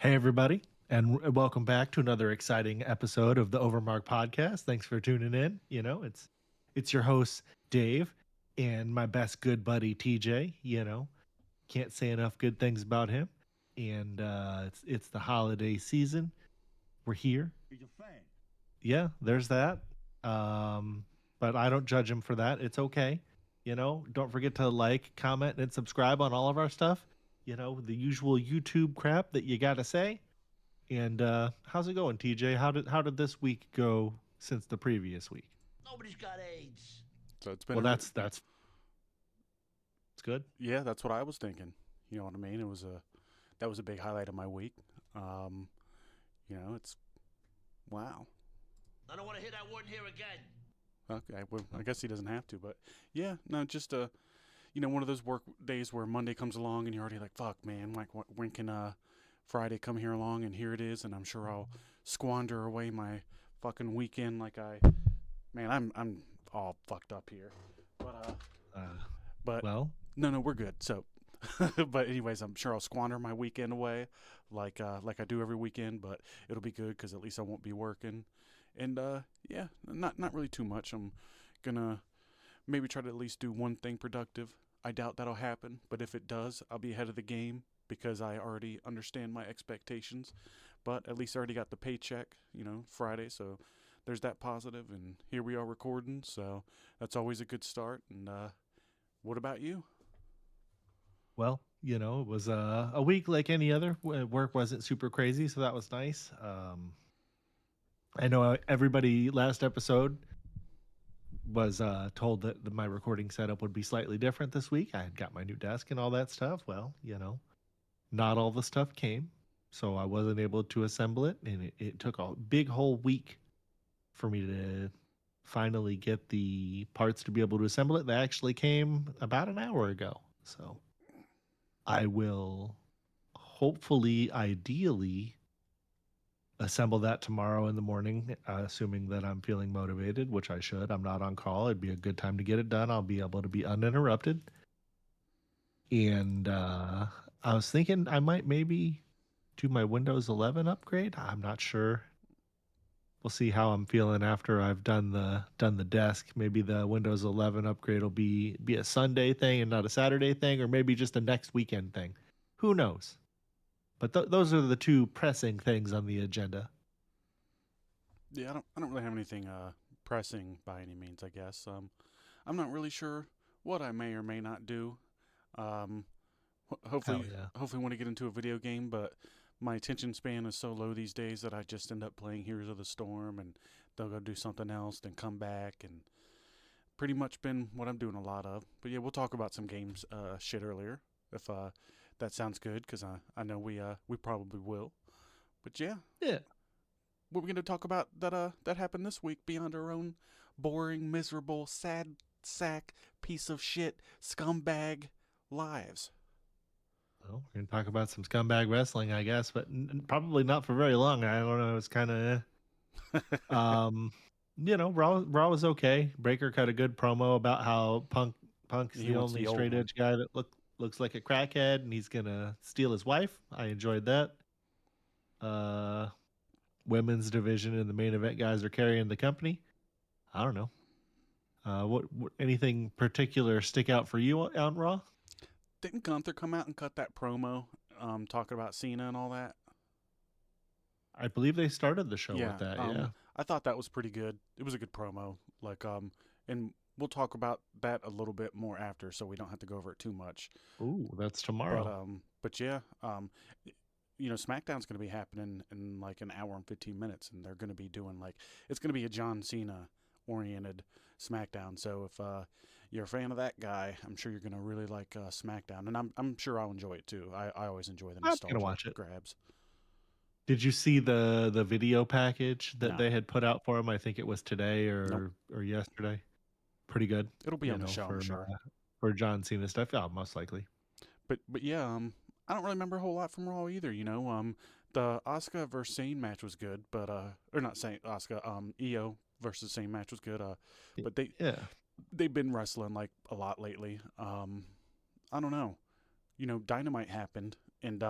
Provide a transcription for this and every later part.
Hey, everybody, and welcome back to another exciting episode of the OverMark Podcast. Thanks for tuning in. It's your host Dave and my best good buddy TJ. Can't say enough good things about him. And it's the holiday season. We're here. He's a fan. Yeah, there's that. Um, but I don't judge him for that. It's okay. Don't forget to like, comment, and subscribe on all of our stuff. The usual YouTube crap that you gotta say. And how's it going, TJ? How did this week go since the previous week? Nobody's got AIDS. So it's been Well, that's it's good. yeah, that's what I was thinking. You know what I mean? That was a big highlight of my week. It's wow. I don't want to hear that word here again. Okay, well, I guess he doesn't have to, but yeah, no, just one of those work days where Monday comes along and you're already like, fuck, man, like when can Friday come here along? And here it is, and I'm sure I'll squander away my fucking weekend I'm all fucked up here, but Well, no, we're good. So, but anyways, I'm sure I'll squander my weekend away, like I do every weekend. But it'll be good because at least I won't be working, and yeah, not really too much. I'm gonna maybe try to at least do one thing productive. I doubt that'll happen, but if it does, I'll be ahead of the game because I already understand my expectations. But at least I already got the paycheck, Friday, so there's that positive, and here we are recording, so that's always a good start. And what about you? well, it was a week like any other. Work wasn't super crazy, so that was nice. I know everybody last episode was told that my recording setup would be slightly different this week. I had got my new desk and all that stuff. Well, not all the stuff came, so I wasn't able to assemble it, and it took a big whole week for me to finally get the parts to be able to assemble it. They actually came about an hour ago, so I will hopefully, ideally, assemble that tomorrow in the morning, assuming that I'm feeling motivated, which I should. I'm not on call. It'd be a good time to get it done. I'll be able to be uninterrupted. And I was thinking I might maybe do my Windows 11 upgrade. I'm not sure. We'll see how I'm feeling after I've done the desk. Maybe the Windows 11 upgrade will be a Sunday thing and not a Saturday thing, or maybe just a next weekend thing. Who knows? But those are the two pressing things on the agenda. Yeah, I don't really have anything pressing by any means, I guess. I'm not really sure what I may or may not do. Hopefully, Hell yeah. hopefully want to get into a video game, but my attention span is so low these days that I just end up playing Heroes of the Storm, and they'll go do something else, then come back, and pretty much been what I'm doing a lot of. But yeah, we'll talk about some games shit earlier if that sounds good, because I know we probably will. But yeah, Yeah. what we're going to talk about that happened this week beyond our own boring, miserable, sad sack, piece of shit, scumbag lives. Well, we're gonna talk about some scumbag wrestling, I guess, but probably not for very long. I don't know. It's kind of, Raw was okay. Breaker cut a good promo about how Punk's He the wants only the old straight one. edge guy that looks like a crackhead, and he's gonna steal his wife. I enjoyed that. Women's division and the main event guys are carrying the company. I don't know. What anything particular stick out for you on Raw? Didn't Gunther come out and cut that promo talking about Cena and all that? I believe they started the show Yeah, with that. Yeah. I thought that was pretty good. It was a good promo. And we'll talk about that a little bit more after, so we don't have to go over it too much. Ooh, that's tomorrow. But yeah, SmackDown's going to be happening in like an hour and 15 minutes, and they're going to be doing it's going to be a John Cena oriented SmackDown. So if you're a fan of that guy, I'm sure you're going to really like SmackDown, and I'm sure I'll enjoy it too. I always enjoy the I'm gonna nostalgia watch it. grabs. Did you see the video package that No. they had put out for him? I think it was today Nope. or yesterday. Pretty good. It'll be on the show, I'm sure. For John Cena stuff. Yeah, most likely. But yeah, I don't really remember a whole lot from Raw either. The Asuka versus Sane match was good, but or not Sane, Asuka, Io versus Sane match was good. But they've been wrestling like a lot lately. I don't know. Dynamite happened, and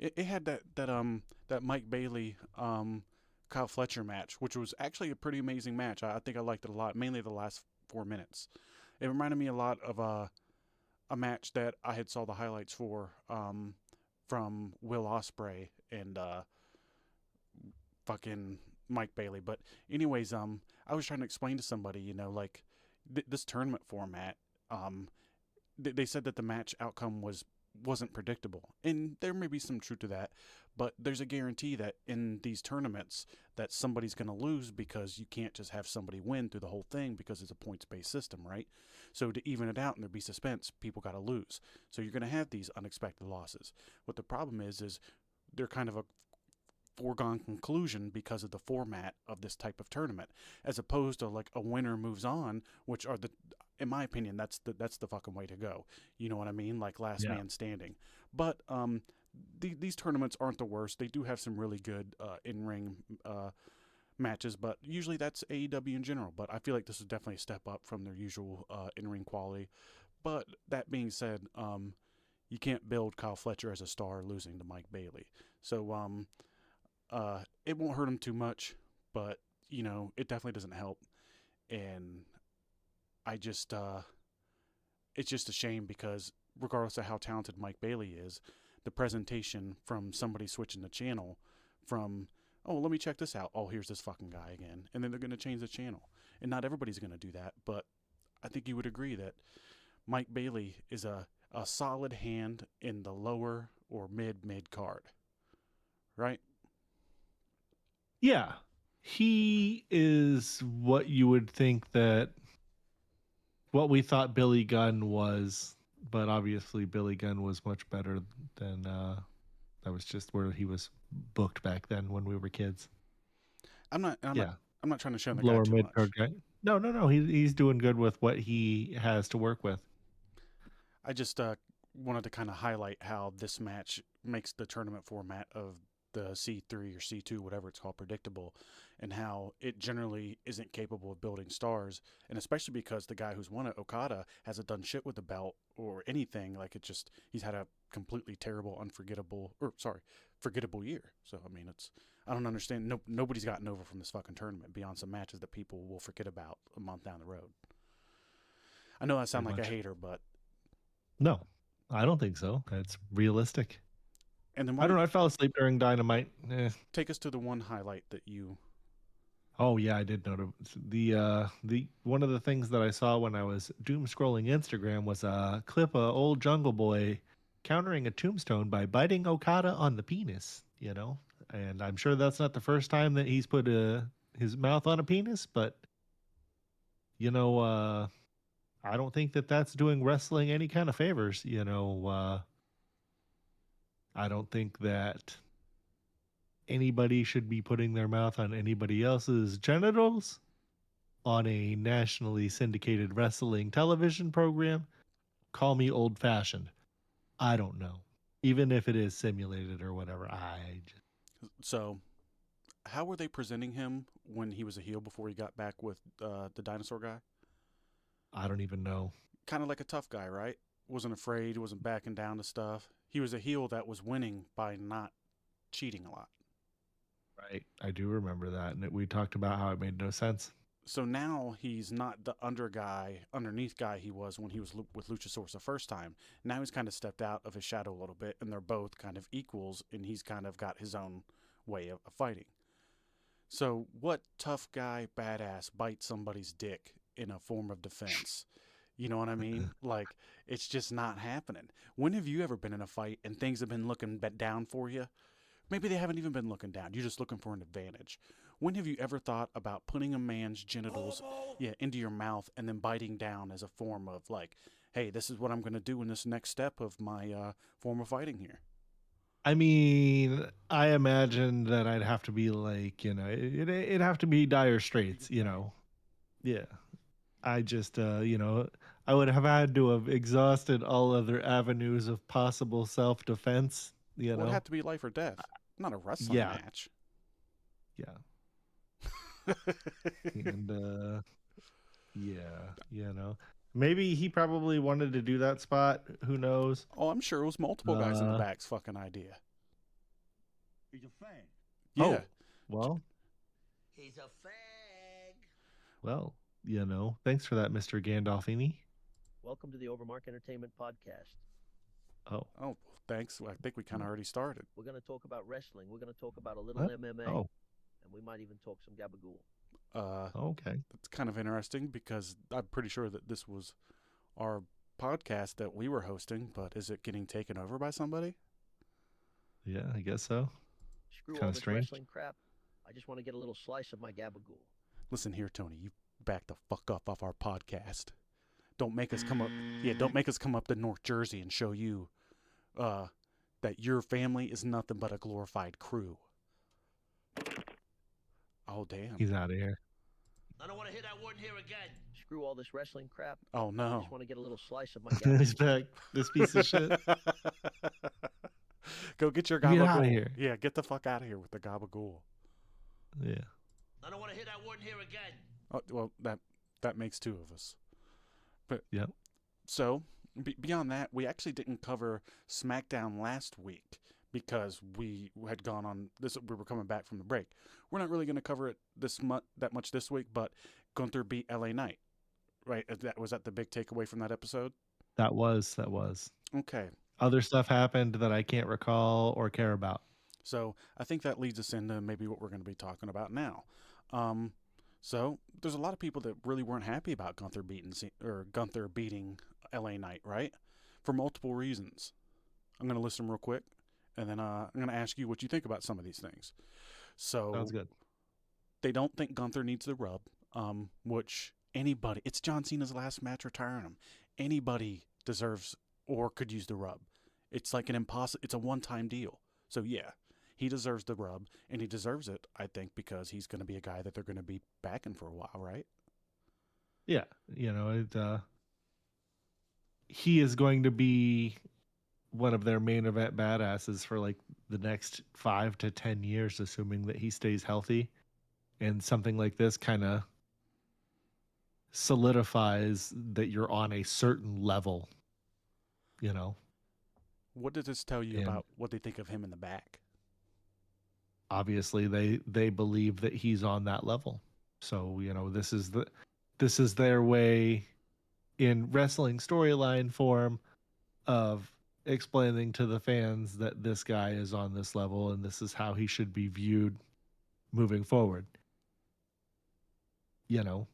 It had that Mike Bailey Kyle Fletcher match, which was actually a pretty amazing match. I think I liked it a lot, mainly the last 4 minutes. It reminded me a lot of a match that I had saw the highlights for from Will Ospreay and fucking Mike Bailey. But anyways, I was trying to explain to somebody, like this tournament format. They said that the match outcome wasn't predictable, and there may be some truth to that. But there's a guarantee that in these tournaments that somebody's going to lose, because you can't just have somebody win through the whole thing, because it's a points-based system, right? So to even it out and there be suspense, people got to lose. So you're going to have these unexpected losses. What the problem is they're kind of a foregone conclusion because of the format of this type of tournament, as opposed to like a winner moves on, which are in my opinion, that's the fucking way to go. You know what I mean? Like last man standing. But these tournaments aren't the worst. They do have some really good in-ring matches, but usually that's AEW in general. But I feel like this is definitely a step up from their usual in-ring quality. But that being said, you can't build Kyle Fletcher as a star losing to Mike Bailey. So it won't hurt him too much, but it definitely doesn't help. And I just it's just a shame, because regardless of how talented Mike Bailey is, the presentation from somebody switching the channel from, oh, let me check this out, oh, here's this fucking guy again, and then they're going to change the channel. And not everybody's going to do that, but I think you would agree that Mike Bailey is a solid hand in the lower or mid card, right? Yeah. He is what you would think that what we thought Billy Gunn was, but obviously Billy Gunn was much better than that was just where he was booked back then when we were kids. I'm not trying to show the Lower guy too mid much. card guy. No. He's doing good with what he has to work with. I just wanted to kind of highlight how this match makes the tournament format of the C3 or C2, whatever it's called, predictable, and how it generally isn't capable of building stars, and especially because the guy who's won it, Okada, hasn't done shit with the belt or anything. Like, he's had a completely terrible, forgettable year. So, I mean, I don't understand. Nobody's gotten over from this fucking tournament beyond some matches that people will forget about a month down the road. I know I sound like a hater, but no, I don't think so. It's realistic. And then I don't know. I fell asleep during Dynamite. Take us to the one highlight that you. Oh yeah, I did notice the one of the things that I saw when I was doom scrolling Instagram was a clip of old Jungle Boy countering a tombstone by biting Okada on the penis. And I'm sure that's not the first time that he's put his mouth on a penis, but I don't think that that's doing wrestling any kind of favors. I don't think that anybody should be putting their mouth on anybody else's genitals on a nationally syndicated wrestling television program. Call me old fashioned. I don't know. Even if it is simulated or whatever. So, how were they presenting him when he was a heel before he got back with the dinosaur guy? I don't even know. Kind of like a tough guy, right? Wasn't afraid, wasn't backing down to stuff. He was a heel that was winning by not cheating a lot. Right. I do remember that. And we talked about how it made no sense. So now he's not the underneath guy he was when he was with Luchasaurus the first time. Now he's kind of stepped out of his shadow a little bit, and they're both kind of equals, and he's kind of got his own way of fighting. So what tough guy badass bites somebody's dick in a form of defense? You know what I mean? Like, it's just not happening. When have you ever been in a fight and things have been looking down for you? Maybe they haven't even been looking down. You're just looking for an advantage. When have you ever thought about putting a man's genitals into your mouth and then biting down as a form of like, hey, this is what I'm going to do in this next step of my form of fighting here? I mean, I imagine that I'd have to be like, it'd have to be dire straits, Yeah. I just, I would have had to have exhausted all other avenues of possible self-defense, Well, it'd have to be life or death, not a wrestling match. Yeah. And, maybe he probably wanted to do that spot. Who knows? Oh, I'm sure it was multiple guys in the back's fucking idea. He's a fag. Yeah. Oh, well, He's a fag. well, thanks for that, Mr. Gandolfini. Welcome to the OverMark Entertainment Podcast. Oh, Oh, thanks. I think we kind of already started. We're going to talk about wrestling. We're going to talk about a little what? MMA. Oh, And we might even talk some gabagool. okay. That's kind of interesting because I'm pretty sure that this was our podcast that we were hosting, but is it getting taken over by somebody? Yeah, I guess so. Screw Kinda all this strange. wrestling crap. I just want to get a little slice of my gabagool. Listen here, Tony, you back the fuck up off our podcast. Don't make us come up. Yeah, don't make us come up to North Jersey and show you that your family is nothing but a glorified crew. Oh, damn. He's out of here. I don't want to hear that word here again. Screw all this wrestling crap. Oh, I no. just want to get a little slice of my He's gabagool. back. This piece of shit. Go get your Get gabagool. outta here. Yeah, get the fuck out of here with the gabagool. Yeah. I don't want to hear that word here again. Oh, well, that makes two of us. But Yep. So beyond that, we actually didn't cover SmackDown last week because we had gone on this. We were coming back from the break. We're not really going to cover it that much this week. But Gunther beat LA Knight, right? Was that the big takeaway from that episode? That was. Okay. Other stuff happened that I can't recall or care about. So I think that leads us into maybe what we're going to be talking about now. So there's a lot of people that really weren't happy about Gunther beating LA Knight, right? For multiple reasons. I'm going to list them real quick, and then I'm going to ask you what you think about some of these things. So Sounds good. they don't think Gunther needs the rub, which it's John Cena's last match retiring him. Anybody deserves or could use the rub. It's like it's a one-time deal. So yeah, he deserves the rub, and he deserves it, I think, because he's going to be a guy that they're going to be backing for a while, right? Yeah. He is going to be one of their main event badasses for like the next 5 to 10 years, assuming that he stays healthy. And something like this kind of solidifies that you're on a certain level, What does this tell you And- about what they think of him in the back? Obviously they believe that he's on that level. So, this is their way in wrestling storyline form of explaining to the fans that this guy is on this level and this is how he should be viewed moving forward.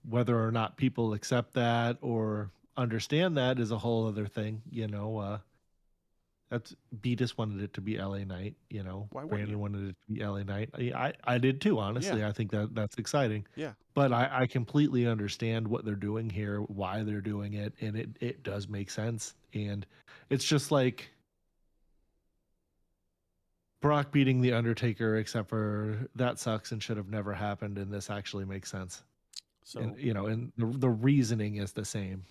Whether or not people accept that or understand that is a whole other thing. That's Beatus wanted it to be LA Knight. Why wouldn't Brandon you? wanted it to be LA Knight. I did too. Honestly, I think that's exciting. Yeah. But I completely understand what they're doing here, why they're doing it, and it does make sense. And it's just like Brock beating the Undertaker, except for that sucks and should have never happened, and this actually makes sense. So And the reasoning is the same.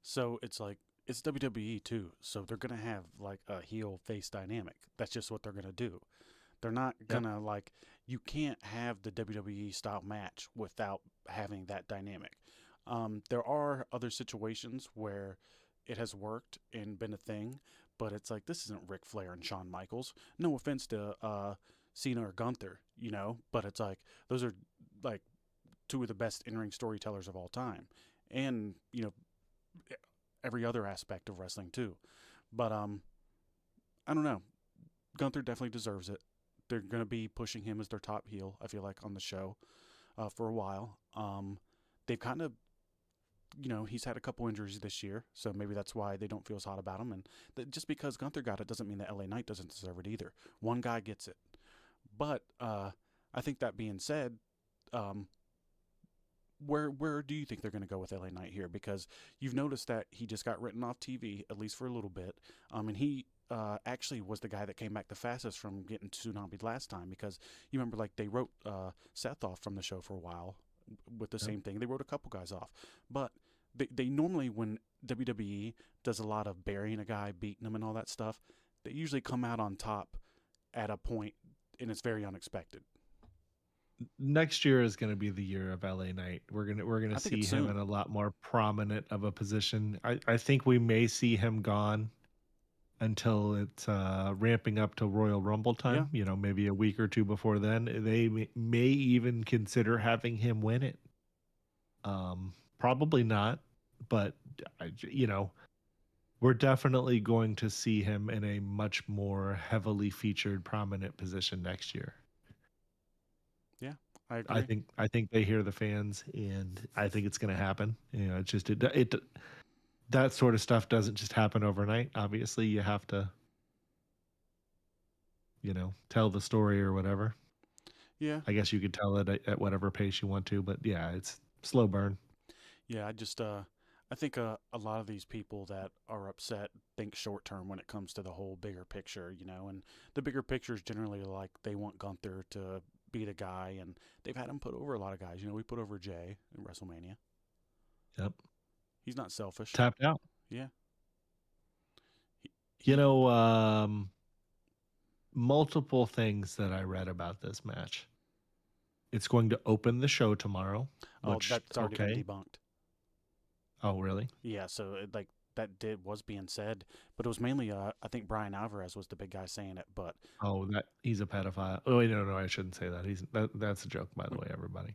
So it's like it's WWE too, so they're gonna have like a heel face dynamic. That's just what they're gonna do. They're not gonna you can't have the WWE style match without having that dynamic. There are other situations where it has worked and been a thing, but it's like this isn't Ric Flair and Shawn Michaels. No offense to Cena or Gunther, but it's like those are like two of the best in-ring storytellers of all time, and every other aspect of wrestling too. But I don't know. Gunther definitely deserves it. They're going to be pushing him as their top heel, I feel like, on the show for a while. They've kind of, he's had a couple injuries this year, so maybe that's why they don't feel as hot about him. And just because Gunther got it doesn't mean that LA Knight doesn't deserve it either. One guy gets it. But I think that being said, where do you think they're going to go with LA Knight here? Because you've noticed that he just got written off TV, at least for a little bit. And he actually was the guy that came back the fastest from getting tsunami'd last time, because you remember, like, they wrote Seth off from the show for a while with the same thing. They wrote a couple guys off. But they normally, when WWE does a lot of burying a guy, beating him and all that stuff, they usually come out on top at a point, and it's very unexpected. Next year is going to be the year of LA Knight. We're gonna I think see it's him soon. in a lot more prominent of a position. I think we may see him gone until it's ramping up to Royal Rumble time. Maybe a week or two before then, they may even consider having him win it. Probably not, but we're definitely going to see him in a much more heavily featured, prominent position next year. Yeah, I agree. I think they hear the fans, and I think it's going to happen. It's just it that sort of stuff doesn't just happen overnight. Obviously, you have to, tell the story or whatever. Yeah. I guess you could tell it at whatever pace you want to, but yeah, it's slow burn. Yeah, I think a lot of these people that are upset think short term when it comes to the whole bigger picture, and the bigger picture is generally like they want Gunther to be the guy, and they've had him put over a lot of guys. We put over Jay in WrestleMania. Yep. He's not selfish. Tapped out. Yeah. Multiple things that I read about this match. It's going to open the show tomorrow. That's already been debunked. Oh, really? Yeah, so was being said, but it was mainly I think Brian Alvarez was the big guy saying it, but he's a pedophile. Oh wait, no, I shouldn't say that. That's a joke, by the way, everybody.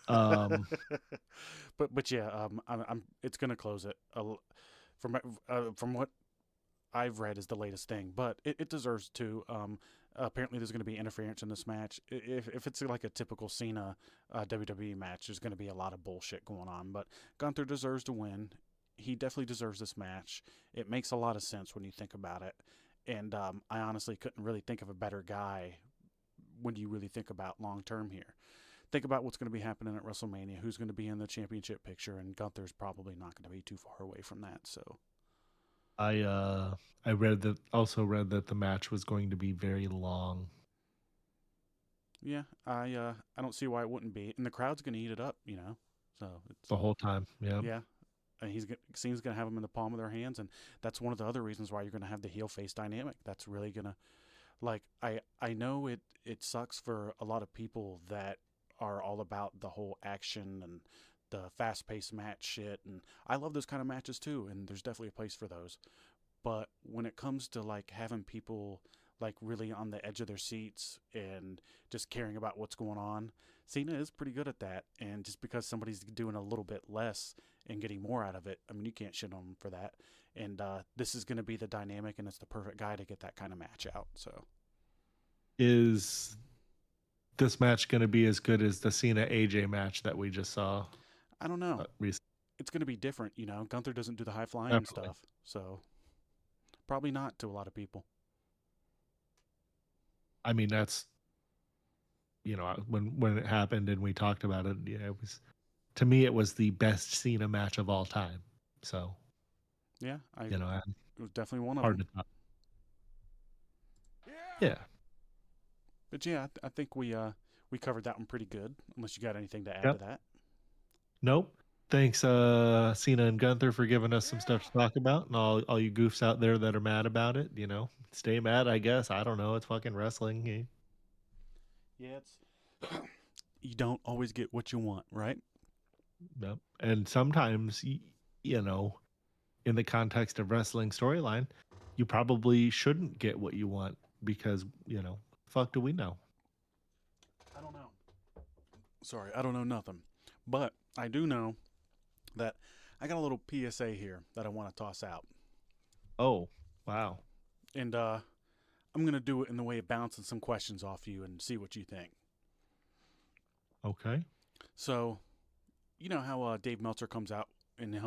But yeah, I'm it's gonna close it. From what I've read is the latest thing, but it deserves to. Apparently, there's going to be interference in this match. If it's like a typical Cena WWE match, there's going to be a lot of bullshit going on. But Gunther deserves to win. He definitely deserves this match. It makes a lot of sense when you think about it. And I honestly couldn't really think of a better guy when you really think about long term here. Think about what's going to be happening at WrestleMania, who's going to be in the championship picture, and Gunther's probably not going to be too far away from that. So I read that the match was going to be very long. Yeah, I don't see why it wouldn't be, and the crowd's going to eat it up, So it's the whole time. Yeah. Yeah, and Cena's going to have them in the palm of their hands, and that's one of the other reasons why you're going to have the heel face dynamic. That's really going to, I know it sucks for a lot of people that are all about the whole action and the fast-paced match shit, and I love those kind of matches too, and there's definitely a place for those. But when it comes to having people really on the edge of their seats and just caring about what's going on, Cena is pretty good at that. And just because somebody's doing a little bit less and getting more out of it, I mean, you can't shit on him for that. And this is going to be the dynamic, and it's the perfect guy to get that kind of match out. So, is this match going to be as good as the Cena AJ match that we just saw? I don't know. It's going to be different, Gunther doesn't do the high flying stuff, so probably not to a lot of people. I mean, that's when it happened and we talked about it. Yeah, it was, to me, it was the best Cena match of all time. So yeah, it was definitely one of hard them. to top. Yeah. But yeah, I think we covered that one pretty good. Unless you got anything to add to that. Nope. Thanks, Cena and Gunther, for giving us some stuff to talk about, and all you goofs out there that are mad about it. Stay mad, I guess. I don't know. It's fucking wrestling. Yeah, it's you don't always get what you want, right? Yep. And sometimes, in the context of wrestling storyline, you probably shouldn't get what you want because, fuck do we know? I don't know. Sorry, I don't know nothing. But I do know that I got a little PSA here that I want to toss out. Oh, wow. And I'm going to do it in the way of bouncing some questions off you and see what you think. Okay. So, you know how Dave Meltzer comes out and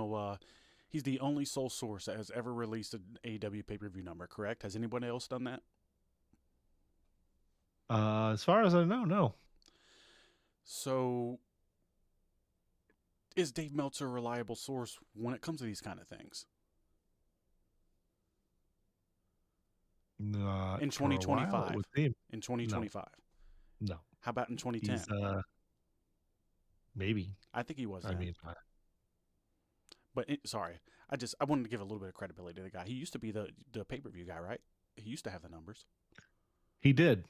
he's the only sole source that has ever released an AEW pay-per-view number, correct? Has anybody else done that? As far as I know, no. So, is Dave Meltzer a reliable source when it comes to these kind of things? In 2025. In 2025. No. How about in 2010? Maybe. I think he was. I mean, but sorry, I wanted to give a little bit of credibility to the guy. He used to be the pay-per-view guy, right? He used to have the numbers. He did.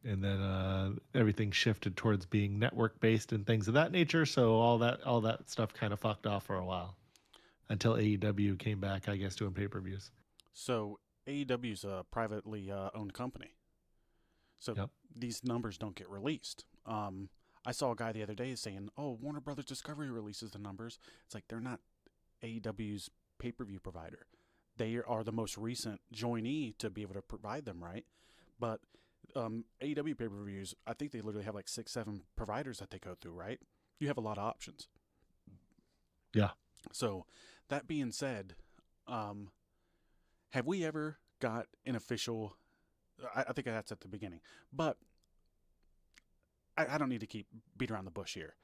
And then everything shifted towards being network based and things of that nature. So all that stuff kind of fucked off for a while. until AEW came back, I guess, doing pay-per-views. So AEW is a privately owned company. So Yep. these numbers don't get released. I saw a guy the other day saying, "Oh, Warner Brothers Discovery releases the numbers." It's like they're not AEW's pay-per-view provider. They are the most recent joinee to be able to provide them, right? But AEW pay-per-views, I think they literally have like 6, 7 providers that they go through, right? You have a lot of options. Yeah. So that being said, have we ever got an official? I think that's at the beginning, but I don't need to keep beat around the bush here.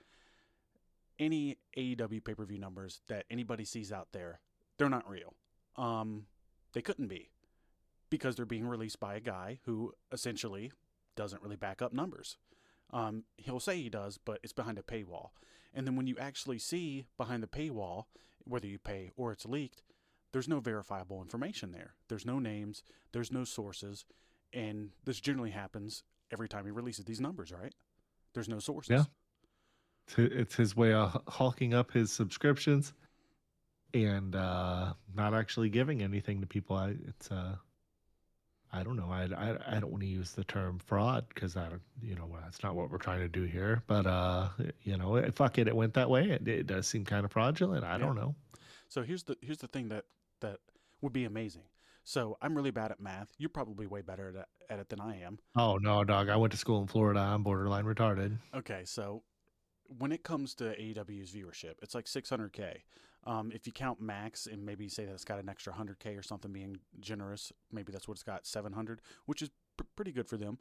Any AEW pay-per-view numbers that anybody sees out there, they're not real. They couldn't be, because they're being released by a guy who essentially doesn't really back up numbers. He'll say he does, but it's behind a paywall. And then when you actually see behind the paywall, whether you pay or it's leaked, there's no verifiable information there. There's no names, there's no sources, and this generally happens every time he releases these numbers, right? There's no sources. Yeah. It's his way of hulking up his subscriptions and not actually giving anything to people. I don't know. I don't want to use the term fraud, because that's not what we're trying to do here. But fuck it, it went that way. It does seem kind of fraudulent. I don't know. So here's the thing that would be amazing. So I'm really bad at math. You're probably way better at it than I am. Oh no, dog! I went to school in Florida. I'm borderline retarded. Okay, so when it comes to AEW's viewership, it's like 600K. If you count Max and maybe say that it's got an extra 100K or something, being generous, maybe that's what it's got, 700, which is pretty good for them.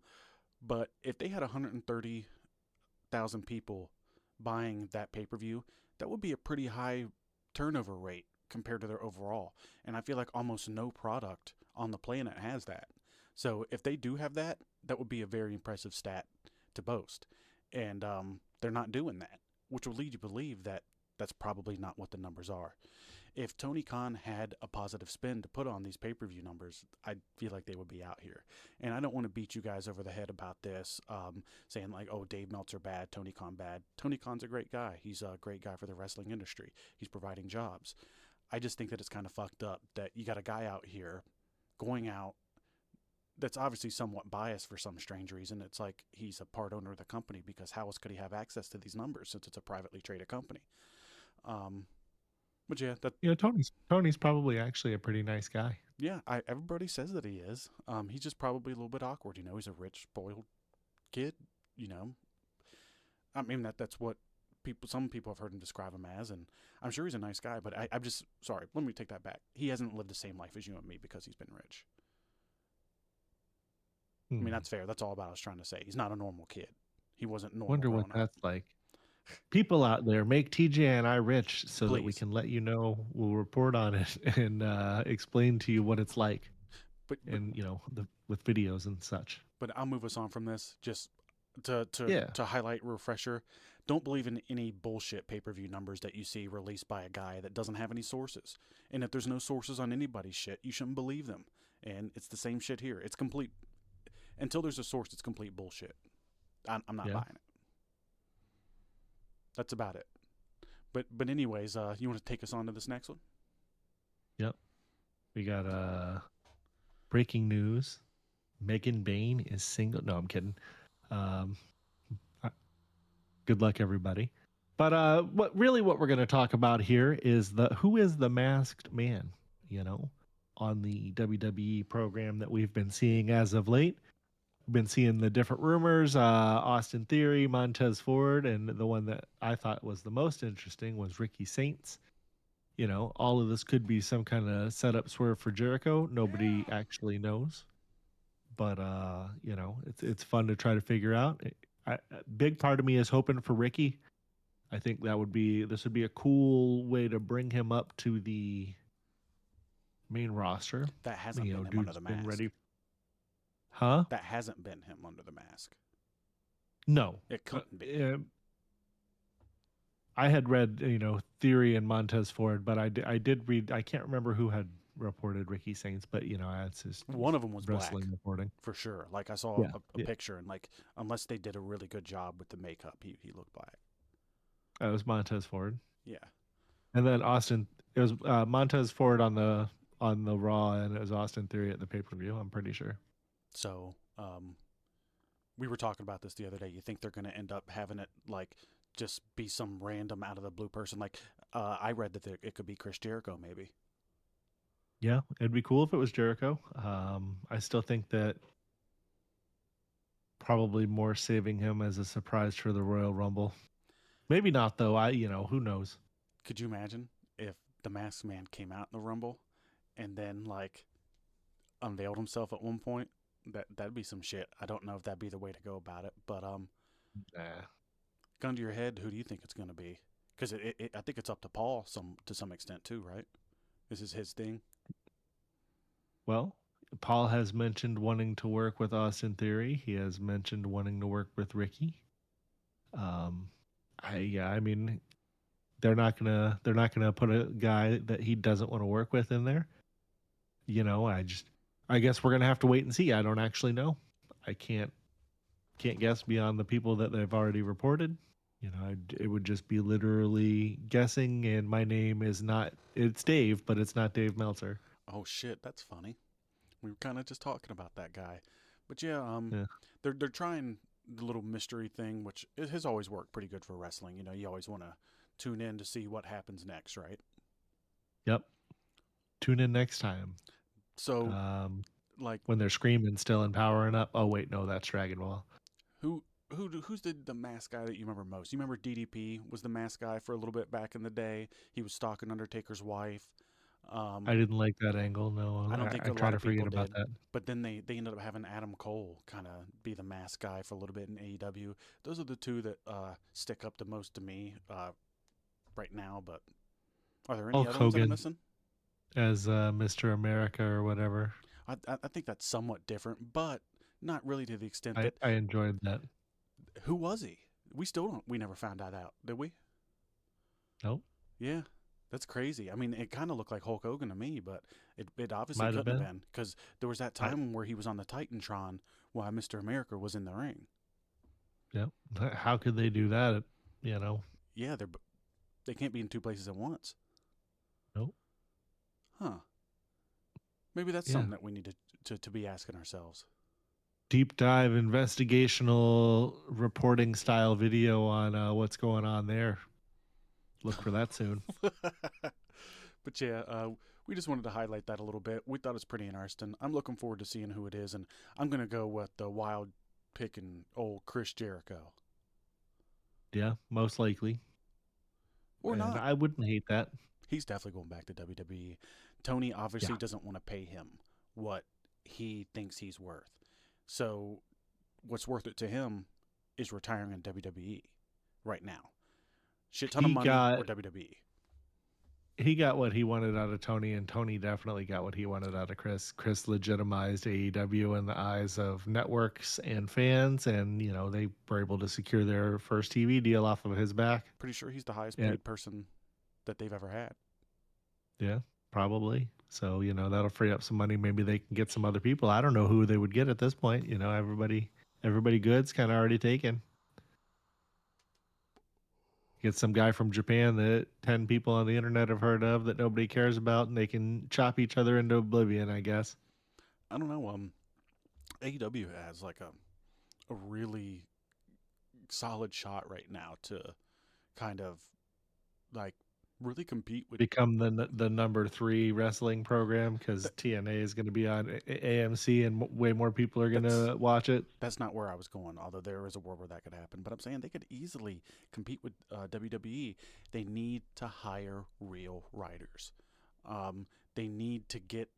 But if they had 130,000 people buying that pay-per-view, that would be a pretty high turnover rate compared to their overall. And I feel like almost no product on the planet has that. So if they do have that, that would be a very impressive stat to boast. And they're not doing that, which will lead you to believe that that's probably not what the numbers are. If Tony Khan had a positive spin to put on these pay-per-view numbers, I feel like they would be out here. And I don't want to beat you guys over the head about this, saying like, oh, Dave Meltzer bad, Tony Khan bad. Tony Khan's a great guy. He's a great guy for the wrestling industry. He's providing jobs. I just think that it's kind of fucked up that you got a guy out here going out that's obviously somewhat biased for some strange reason. It's like he's a part owner of the company, because how else could he have access to these numbers since it's a privately traded company? But yeah, Tony's probably actually a pretty nice guy. Yeah, everybody says that he is. He's just probably a little bit awkward. He's a rich, spoiled kid. I mean that's what some people have heard him describe him as, and I'm sure he's a nice guy. But I'm just sorry. Let me take that back. He hasn't lived the same life as you and me because he's been rich. I mean, that's fair. That's all about I was trying to say. He's not a normal kid. He wasn't normal. Wonder what that's like. People out there, make TJ and I rich so that we can let you know. We'll report on it and explain to you what it's like. But with videos and such. But I'll move us on from this just to highlight, refresher. Don't believe in any bullshit pay-per-view numbers that you see released by a guy that doesn't have any sources. And if there's no sources on anybody's shit, you shouldn't believe them. And it's the same shit here. It's complete. Until there's a source, it's complete bullshit. I'm not buying it. That's about it. But anyways, you want to take us on to this next one? Yep. We got breaking news. Megan Bain is single. No, I'm kidding. Good luck, everybody. But what we're going to talk about here is who is the masked man, on the WWE program that we've been seeing as of late. Been seeing the different rumors, Austin Theory, Montez Ford, and the one that I thought was the most interesting was Ricky Saints. All of this could be some kind of setup swerve for Jericho. Nobody actually knows, but it's fun to try to figure out. A big part of me is hoping for Ricky. I think this would be a cool way to bring him up to the main roster. That hasn't been him under the mask. Ready. Huh? That hasn't been him under the mask. No. It couldn't be. I had read, Theory and Montez Ford, but I did read, I can't remember who had reported Ricky Saints, but, that's his one of them was wrestling black, reporting. For sure. Like I saw a picture, and like, unless they did a really good job with the makeup, he looked black. That was Montez Ford. Yeah. And then Austin It was Montez Ford on the Raw, and it was Austin Theory at the pay-per-view. I'm pretty sure. So, we were talking about this the other day. You think they're going to end up having it like just be some random out of the blue person? Like, I read that it could be Chris Jericho, maybe. Yeah, it'd be cool if it was Jericho. I still think that probably more saving him as a surprise for the Royal Rumble. Maybe not though. Who knows? Could you imagine if the Masked Man came out in the Rumble and then like unveiled himself at one point? That'd be some shit. I don't know if that'd be the way to go about it, but Nah. gun to your head, who do you think it's going to be? Because I think it's up to Paul to some extent too, right? This is his thing. Well, Paul has mentioned wanting to work with Austin Theory. He has mentioned wanting to work with Ricky. I mean, they're not gonna put a guy that he doesn't want to work with in there. I guess we're gonna have to wait and see. I don't actually know. I can't guess beyond the people that they've already reported. It would just be literally guessing, and my name is not. It's Dave, but it's not Dave Meltzer. Oh shit, that's funny. We were kind of just talking about that guy, but yeah, Yeah. they're trying the little mystery thing, which it has always worked pretty good for wrestling. You always want to tune in to see what happens next, right? Yep. Tune in next time. So, like, When they're screaming still and powering up. Oh wait, no, that's Dragon Ball. who's the mask guy that you remember most? You remember DDP was the mask guy for a little bit back in the day. He was stalking Undertaker's wife. I didn't like that angle. No, I don't think I a try lot to of people forget about did. that. But then they ended up having Adam Cole kind of be the mask guy for a little bit in AEW. Those are the two that stick up the most to me right now. But are there any Hulk other ones that I'm Hogan missing? as Mr. America or whatever. I think that's somewhat different, but not really to the extent I, that. I enjoyed that. Who was he? We still don't. We never found that out, did we? Nope. Yeah, that's crazy. I mean, it kind of looked like Hulk Hogan to me, but it obviously Might have couldn't have been. been because there was that time where he was on the Titantron while Mr. America was in the ring. Yep. How could they do that? Yeah, they can't be in two places at once. Nope. Huh. Maybe that's Yeah. something that we need to be asking ourselves. Deep dive investigational reporting style video on what's going on there. Look for that soon. But yeah, we just wanted to highlight that a little bit. We thought it's pretty interesting. I'm looking forward to seeing who it is, and I'm going to go with the wild picking old Chris Jericho. Yeah, most likely. Or And not. I wouldn't hate that. He's definitely going back to WWE. Tony obviously Yeah. doesn't want to pay him what he thinks he's worth. So what's worth it to him is retiring in WWE right now. Shit ton of He money got- or WWE. He got what he wanted out of Tony, and Tony definitely got what he wanted out of Chris. Chris legitimized AEW in the eyes of networks and fans, and they were able to secure their first TV deal off of his back. Pretty sure he's the highest Yeah. paid person that they've ever had. Yeah, probably. So that'll free up some money. Maybe they can get some other people. I don't know who they would get at this point. Everybody good's kind of already taken. Get some guy from Japan that 10 people on the internet have heard of that nobody cares about, and they can chop each other into oblivion, I guess. I don't know. AEW has like a really solid shot right now to kind of like really compete with. Become the number 3 wrestling program because TNA is going to be on AMC, and way more people are going to watch it. That's not where I was going, although there is a world where that could happen. But I'm saying they could easily compete with WWE. They need to hire real writers. They need to get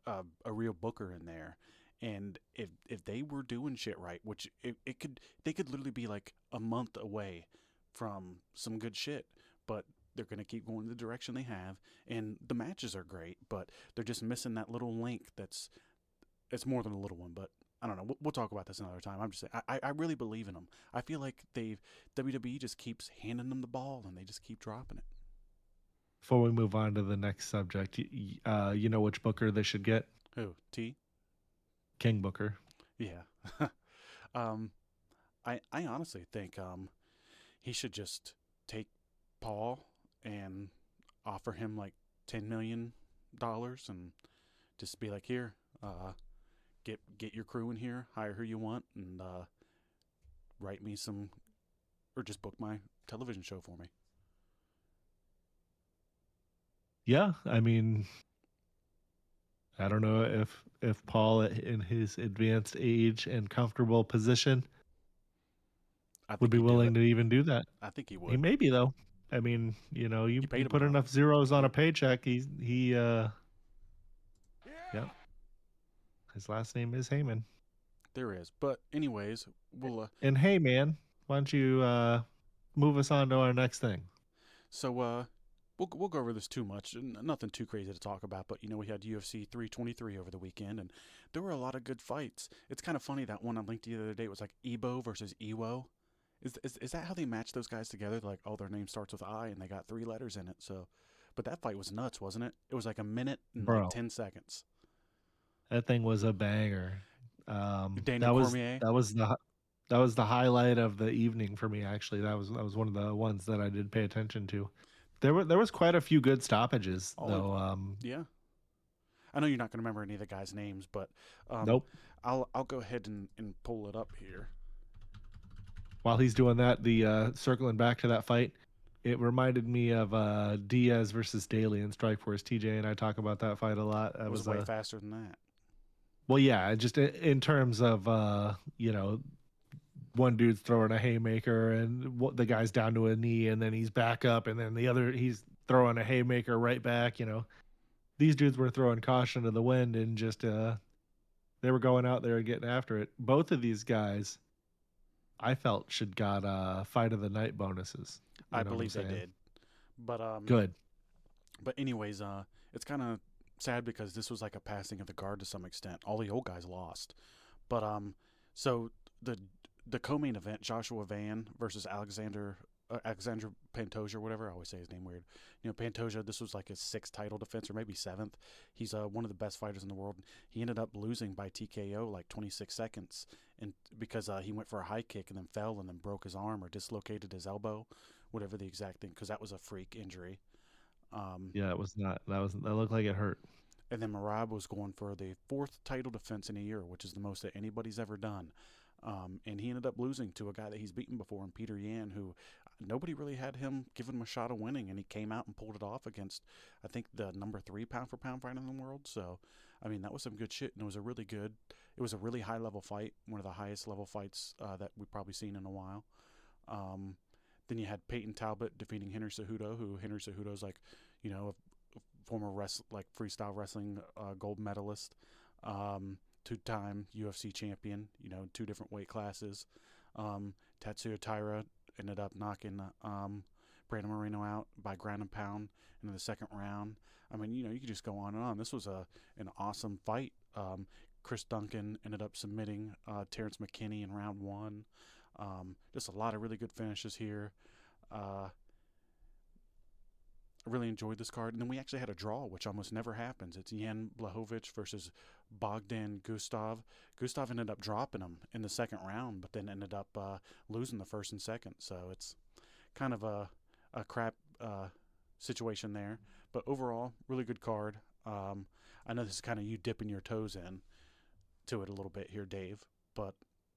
a real booker in there. And if they were doing shit right, which they could literally be like a month away from some good shit, but they're going to keep going the direction they have, and the matches are great, but they're just missing that little link. It's more than a little one, but I don't know. We'll talk about this another time. I'm just saying, I really believe in them. I feel like WWE just keeps handing them the ball, and they just keep dropping it. Before we move on to the next subject, you know which booker they should get? Who? T? King Booker. Yeah. I honestly think he should just take Paul and offer him like $10 million and just be like, here, get your crew in here, hire who you want, and write me some, or just book my television show for me. Yeah, I mean, I don't know if Paul, in his advanced age and comfortable position, I would think be he'd do willing it. to even do that. I think he He would. may be though. I mean, you know, you paid him put enough. enough zeros on Yeah. a paycheck. Yep. His last name is Heyman. There is. But anyways, we'll And hey, man, why don't you move us on to our next thing? so we'll go over this too much. Nothing too crazy to talk about, but we had UFC 323 over the weekend, and there were a lot of good fights. It's kind of funny that one I linked the other day was like Ebo versus Ewo. Is that how they match those guys together? Like, oh, their name starts with I, and they got 3 letters in it. So, but that fight was nuts, wasn't it? It was like a minute and Bro. like 10 seconds. That thing was a banger. Daniel Cormier. That was the highlight of the evening for me. Actually, that was one of the ones that I did pay attention to. There was quite a few good stoppages though. Yeah. I know you're not going to remember any of the guys' names, but Nope. I'll go ahead and pull it up here. While he's doing that, the circling back to that fight, it reminded me of Diaz versus Daly in Strikeforce. TJ and I talk about that fight a lot. That It was way faster than that. Well, yeah, just in terms of one dude's throwing a haymaker and the guy's down to a knee, and then he's back up, and then the other he's throwing a haymaker right back. These dudes were throwing caution to the wind, and just they were going out there and getting after it. Both of these guys, I felt, should got fight of the night bonuses. I believe they did. But good. But anyways, it's kind of sad because this was like a passing of the guard to some extent. All the old guys lost. But so the co-main event, Joshua Van versus Alexander Pantoja, or whatever. I always say his name weird. Pantoja, this was like his 6th title defense, or maybe 7th. He's one of the best fighters in the world. He ended up losing by TKO like 26 seconds, and because he went for a high kick and then fell and then broke his arm or dislocated his elbow, whatever the exact thing, because that was a freak injury. Yeah, it was not. That looked like it hurt. And then Marab was going for the 4th title defense in a year, which is the most that anybody's ever done. And he ended up losing to a guy that he's beaten before, in Peter Yan, who nobody really had him giving him a shot of winning, and he came out and pulled it off against, I think, the number 3 pound-for-pound fighter in the world. So, I mean, that was some good shit, and it was a really high-level fight, one of the highest-level fights that we've probably seen in a while. Then you had Peyton Talbot defeating Henry Cejudo, who Henry Cejudo's like, a former freestyle wrestling gold medalist, 2-time UFC champion, 2 different weight classes. Tatsuya Taira ended up knocking Brandon Moreno out by ground and pound in the 2nd round. I mean, you could just go on and on. This was an awesome fight. Chris Duncan ended up submitting Terrence McKinney in round 1. Just a lot of really good finishes here. I really enjoyed this card. And then we actually had a draw, which almost never happens. It's Jan Blachowicz versus Bogdan Gustav. Gustav ended up dropping him in the 2nd round, but then ended up losing the 1st and 2nd. So it's kind of a crap situation there. But overall, really good card. I know this is kind of you dipping your toes in to it a little bit here, Dave. But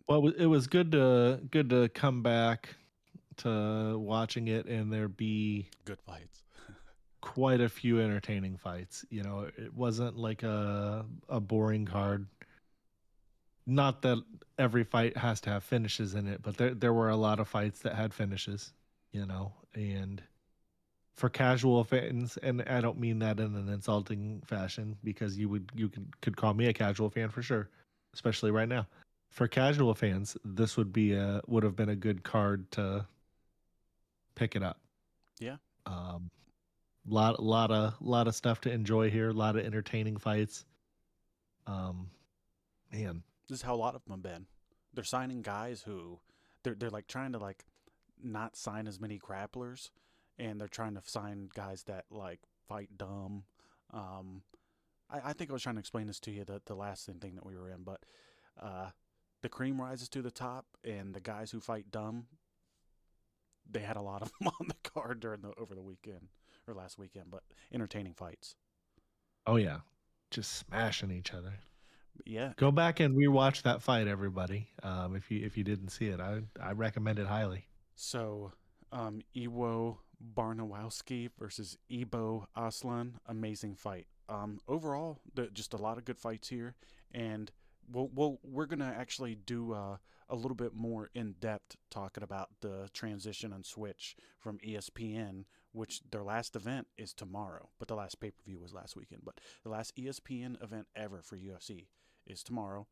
well, it was good to come back to watching it, and there be good fights. Quite a few entertaining fights. It wasn't like a boring card. Not that every fight has to have finishes in it, but there were a lot of fights that had finishes, and for casual fans, and I don't mean that in an insulting fashion, because you could call me a casual fan for sure, especially right now. For casual fans, this would have been a good card to pick it up. Yeah. Lot of stuff to enjoy here. A lot of entertaining fights. Man, this is how a lot of them have been. They're signing guys who they're like trying to like not sign as many grapplers, and they're trying to sign guys that like fight dumb. I think I was trying to explain this to you the last thing that we were in, but the cream rises to the top, and the guys who fight dumb, they had a lot of them on the card over the weekend, or last weekend, but entertaining fights. Oh yeah, just smashing each other. But yeah, Go back and rewatch that fight, everybody. If you didn't see it, I recommend it highly. so Iwo Barnowski versus Ebo Aslan, amazing fight. Overall, just a lot of good fights here, and we're gonna actually do a little bit more in depth talking about the transition and switch from ESPN, which their last event is tomorrow, but the last pay per view was last weekend. But the last ESPN event ever for UFC is tomorrow.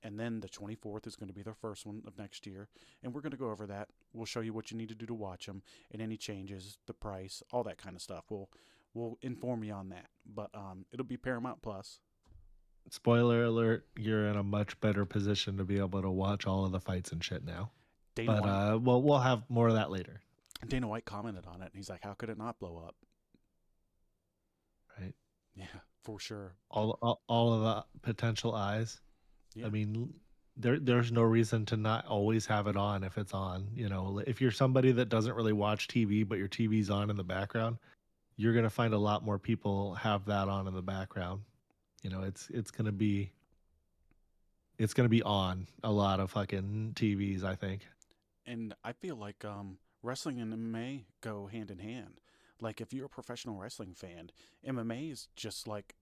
And then the 24th is going to be their first one of next year. And we're going to go over that. We'll show you what you need to do to watch them and any changes, the price, all that kind of stuff. We'll inform you on that. But it'll be Paramount Plus. Spoiler alert: you're in a much better position to be able to watch all of the fights and shit now. Dana But White, we'll have more of that later. Dana White commented on it, and he's like, "How could it not blow up?" Right? Yeah, for sure. All of the potential eyes. Yeah. I mean, there's no reason to not always have it on if it's on. You know, if you're somebody that doesn't really watch TV, but your TV's on in the background, you're gonna find a lot more people have that on in the background. You know, it's gonna be on a lot of fucking TVs, I think. And I feel like wrestling and MMA go hand in hand. Like if you're a professional wrestling fan, MMA is just like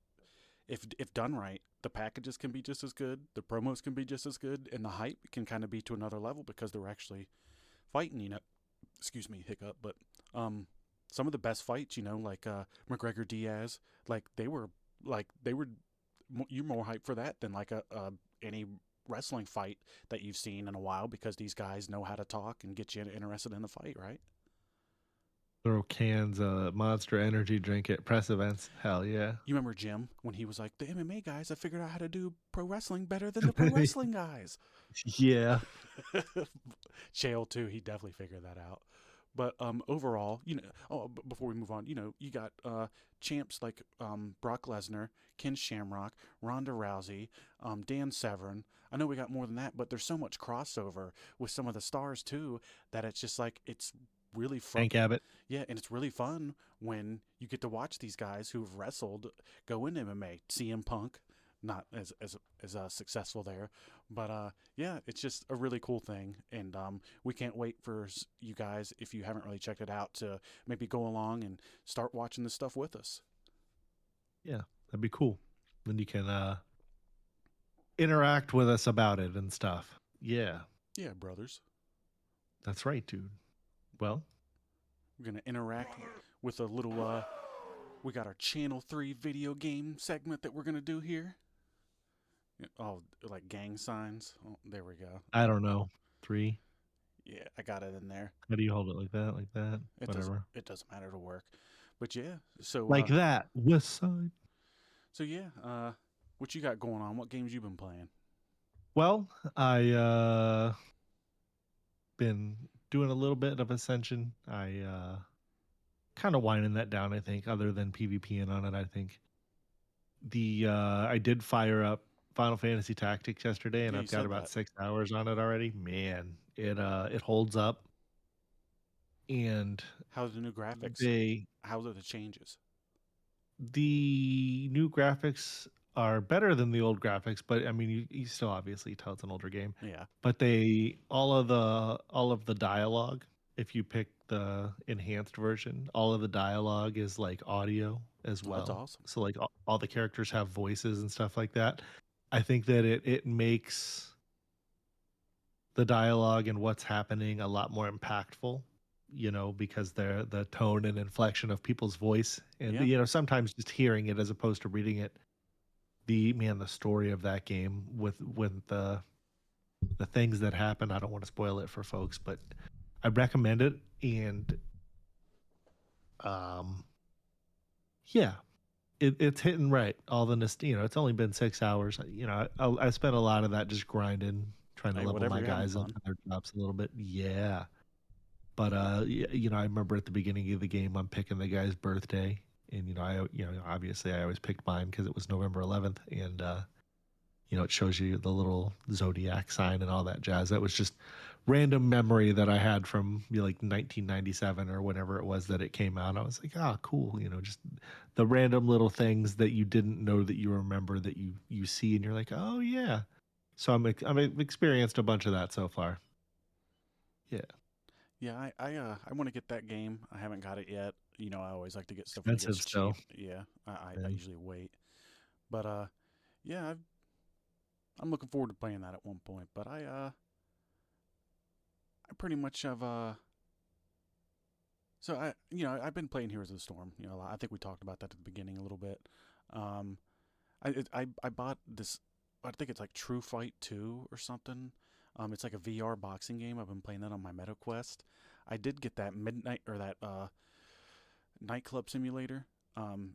if done right, the packages can be just as good, the promos can be just as good, and the hype can kind of be to another level because they're actually fighting. You know, excuse me, hiccup. But some of the best fights, you know, like McGregor Diaz, like they were you're more hyped for that than like a any wrestling fight that you've seen in a while because these guys know how to talk and get you interested in the fight, right? Throw cans of Monster Energy drink at press events. Hell yeah. You remember Jim when he was like, the MMA guys, I figured out how to do pro wrestling better than the pro wrestling guys. Yeah. Chael too, he definitely figured that out. But overall, you know, before we move on, you know, you got champs like Brock Lesnar, Ken Shamrock, Ronda Rousey, Dan Severn. I know we got more than that, but there's so much crossover with some of the stars too that it's just like it's really fun. Hank Abbott. Yeah, and it's really fun when you get to watch these guys who've wrestled go into MMA. CM Punk, not as successful there, but yeah, it's just a really cool thing, and we can't wait for you guys, if you haven't really checked it out, to maybe go along and start watching this stuff with us. Yeah, that'd be cool. Then you can interact with us about it and stuff. Yeah, Yeah, brothers. that's right, dude. Well, We're gonna interact with a little. We got our Channel 3 video game segment that we're gonna do here. Oh, like gang signs. Oh, there we go. I don't know. 3. Yeah, I got it in there. How do you hold it like that? Like that? It Whatever. doesn't matter to work. But yeah, so Like that. West Side. So yeah, what you got going on? What games you been playing? Well, I been doing a little bit of Ascension. I kind of winding that down, I think, other than PvPing on it. I think I did fire up Final Fantasy Tactics yesterday, and Yeah, you I've got said about that. 6 hours on it already. Man, it holds up. And How's the new graphics? How are the changes? the new graphics are better than the old graphics, but I mean, you still obviously tell it's an older game. Yeah. But all of the dialogue, if you pick the enhanced version, all of the dialogue is like audio as Oh, well. that's awesome. So like all the characters have voices and stuff like that. I think that it makes the dialogue and what's happening a lot more impactful, you know, because the tone and inflection of people's voice, and Yeah. you know, sometimes just hearing it as opposed to reading it. The story of that game with the things that happen. I don't want to spoil it for folks, but I recommend it. And yeah, it's hitting right. All the you know, it's only been 6 hours. You know, I spent a lot of that just grinding, trying to Hey, level whatever my you're having guys up fun. to their jobs a little bit. Yeah. But you know, I remember at the beginning of the game, I'm picking the guy's birthday, and you know, obviously I always picked mine because it was November 11th, and it shows you the little zodiac sign and all that jazz. That was just random memory that I had from like 1997 or whenever it was that it came out. I was like, ah, cool. Just the random little things that you didn't know that you remember that you see and you're like, oh yeah. So I'm experienced a bunch of that so far. Yeah. Yeah, I want to get that game. I haven't got it yet. I always like to get stuff when it Expensive gets still. cheap. Yeah, I Yeah. usually wait. But yeah, I'm looking forward to playing that at one point. But I pretty much have so I've been playing Heroes of the Storm. I think we talked about that at the beginning a little bit. Um, I bought this. I think it's like True Fight 2 or something. It's like a VR boxing game. I've been playing that on my MetaQuest. I did get that midnight or that nightclub simulator.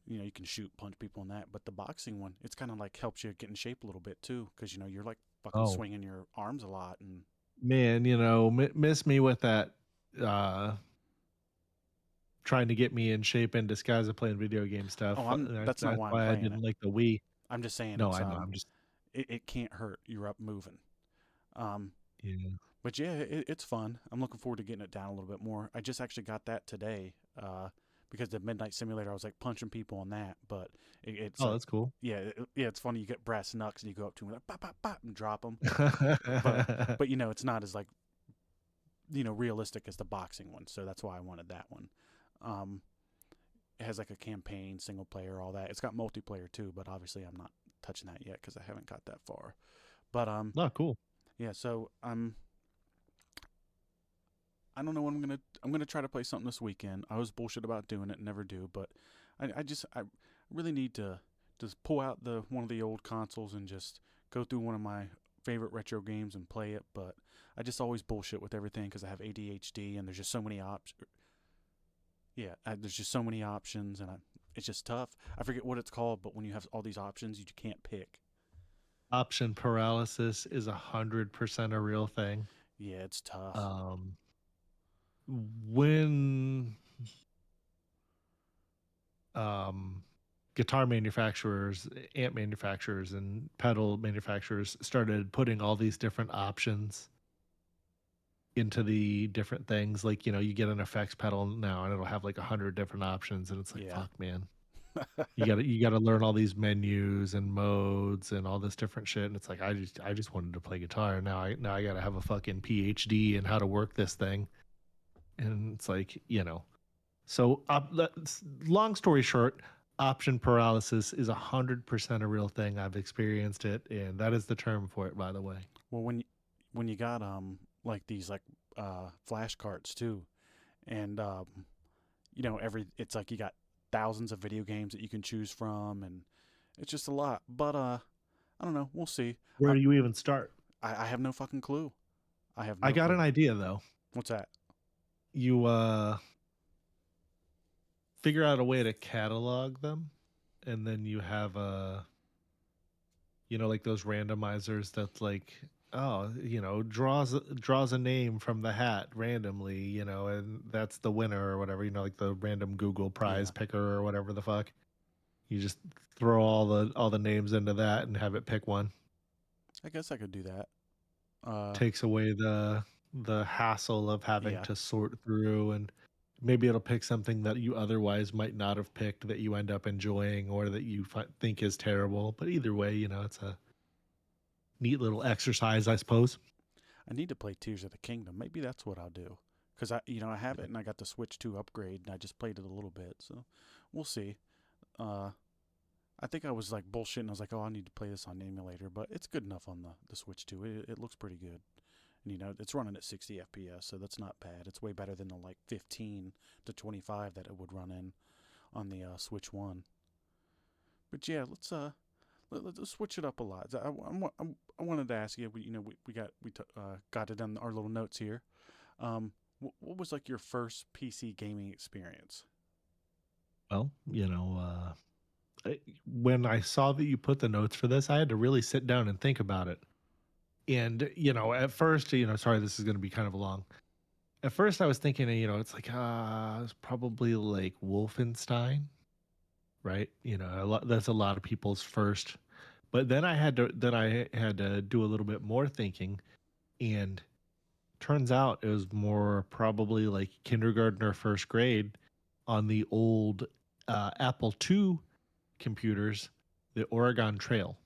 You can shoot, punch people in that. But the boxing one, it's kind of like helps you get in shape a little bit too, because you're like fucking Oh swinging your arms a lot and. man, miss me with that. Uh, Trying to get me in shape in disguise of playing video game stuff. Oh, that's not That's why I'm why I playing it. didn't like the Wii. I'm just saying No, it's I know. I'm just it can't hurt. You're up moving. Um, yeah. but yeah, it's fun. I'm looking forward to getting it down a little bit more. I just actually got that today. Because the Midnight Simulator, I was like punching people on that, but it's Oh, like, that's cool. yeah, it's funny. You get brass knucks and you go up to them like pop, pop, pop, and drop them. but it's not as like realistic as the boxing one, so that's why I wanted that one. It has like a campaign, single player, all that. It's got multiplayer too, but obviously I'm not touching that yet because I haven't got that far. But Oh, cool. yeah, so I don't know when I'm gonna try to play something this weekend. I was bullshit about doing it, never do, but I really need to just pull out one of the old consoles and just go through one of my favorite retro games and play it. But I just always bullshit with everything because I have ADHD and there's just so many options. Yeah, there's just so many options and it's just tough. I forget what it's called, but when you have all these options, you can't pick. Option paralysis is 100% a real thing. Yeah, it's tough. When guitar manufacturers, amp manufacturers, and pedal manufacturers started putting all these different options into the different things, like you get an effects pedal now and it'll have like 100 different options, and it's like, Yeah. fuck, man. You gotta learn all these menus and modes and all this different shit, and it's like I just wanted to play guitar, and now I gotta have a fucking PhD in how to work this thing, and it's like So long story short, option paralysis is 100% a real thing. I've experienced it, and that is the term for it, by the way. Well, when you got like these like flash cards too, and it's like you got thousands of video games that you can choose from, and it's just a lot. But I don't know. We'll see. Where do you even start? I have no fucking clue. I got an idea though. What's that? You figure out a way to catalog them, and then you have like those randomizers that's like, oh, draws a name from the hat randomly, and that's the winner or whatever, like the random Google prize picker or whatever the fuck. You just throw all the names into that and have it pick one. I guess I could do that. Takes away the hassle of having to sort through, and maybe it'll pick something that you otherwise might not have picked that you end up enjoying or that you think is terrible. But either way, it's a neat little exercise, I suppose. I need to play Tears of the Kingdom. Maybe that's what I'll do. Because I have it and I got the Switch 2 upgrade and I just played it a little bit. So we'll see. I think I was like bullshitting. I was like, oh, I need to play this on the emulator. But it's good enough on the Switch 2. It looks pretty good. And, it's running at 60 FPS, so that's not bad. It's way better than the like 15 to 25 that it would run in on the Switch 1. But yeah, let's switch it up a lot. I wanted to ask you. We got it on our little notes here. What was like your first PC gaming experience? Well, when I saw that you put the notes for this, I had to really sit down and think about it. And, at first, sorry, this is going to be kind of long. At first I was thinking, it's like, it's probably like Wolfenstein, right? That's a lot of people's first But then I had to do a little bit more thinking, and turns out it was more probably like kindergarten or first grade on the old Apple II computers, the Oregon Trail.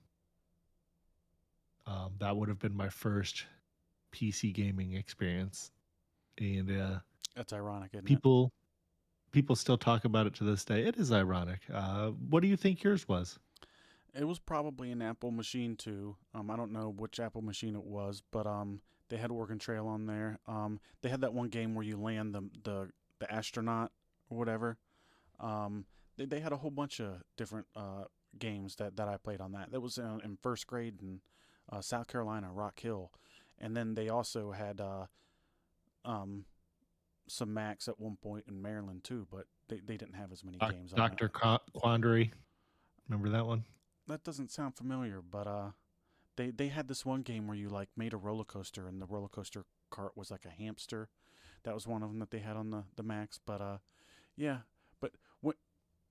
That would have been my first PC gaming experience, and That's ironic, isn't it? people still talk about it to this day. It is ironic. What do you think yours was? It was probably an Apple machine too. I don't know which Apple machine it was, but they had Oregon Trail on there. They had that one game where you land the astronaut or whatever. They had a whole bunch of different games that I played on that. That was in first grade in South Carolina, Rock Hill, and then they also had some Macs at one point in Maryland too, but they didn't have as many games on it. Dr. Quandary. Remember that one? That doesn't sound familiar, but they had this one game where you like made a roller coaster and the roller coaster cart was like a hamster. That was one of them that they had on the Macs. But yeah. But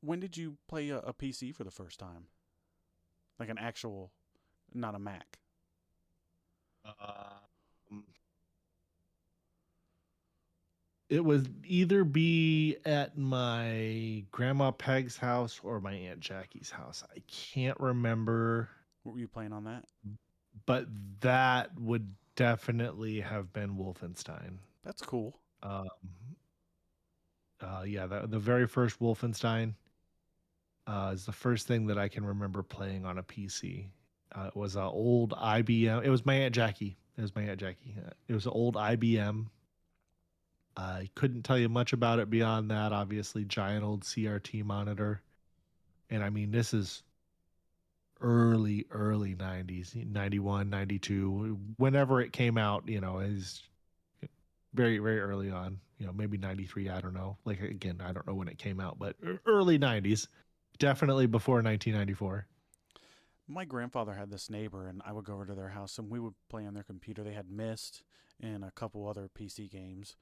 when did you play a PC for the first time? Like an actual, not a Mac. It would either be at my grandma Peg's house or my Aunt Jackie's house. I can't remember, What were you playing on that? but that would definitely have been Wolfenstein. That's cool. Yeah, the very first Wolfenstein is the first thing that I can remember playing on a PC. It was an old IBM. It was my Aunt Jackie. It was an old IBM. I couldn't tell you much about it beyond that. Obviously, giant old CRT monitor. And I mean, this is early 90s, 91, 92. Whenever it came out, is very, very early on. Maybe 93, I don't know. Like, again, I don't know when it came out, but early 90s. Definitely before 1994. My grandfather had this neighbor, and I would go over to their house, and we would play on their computer. They had Myst and a couple other PC games.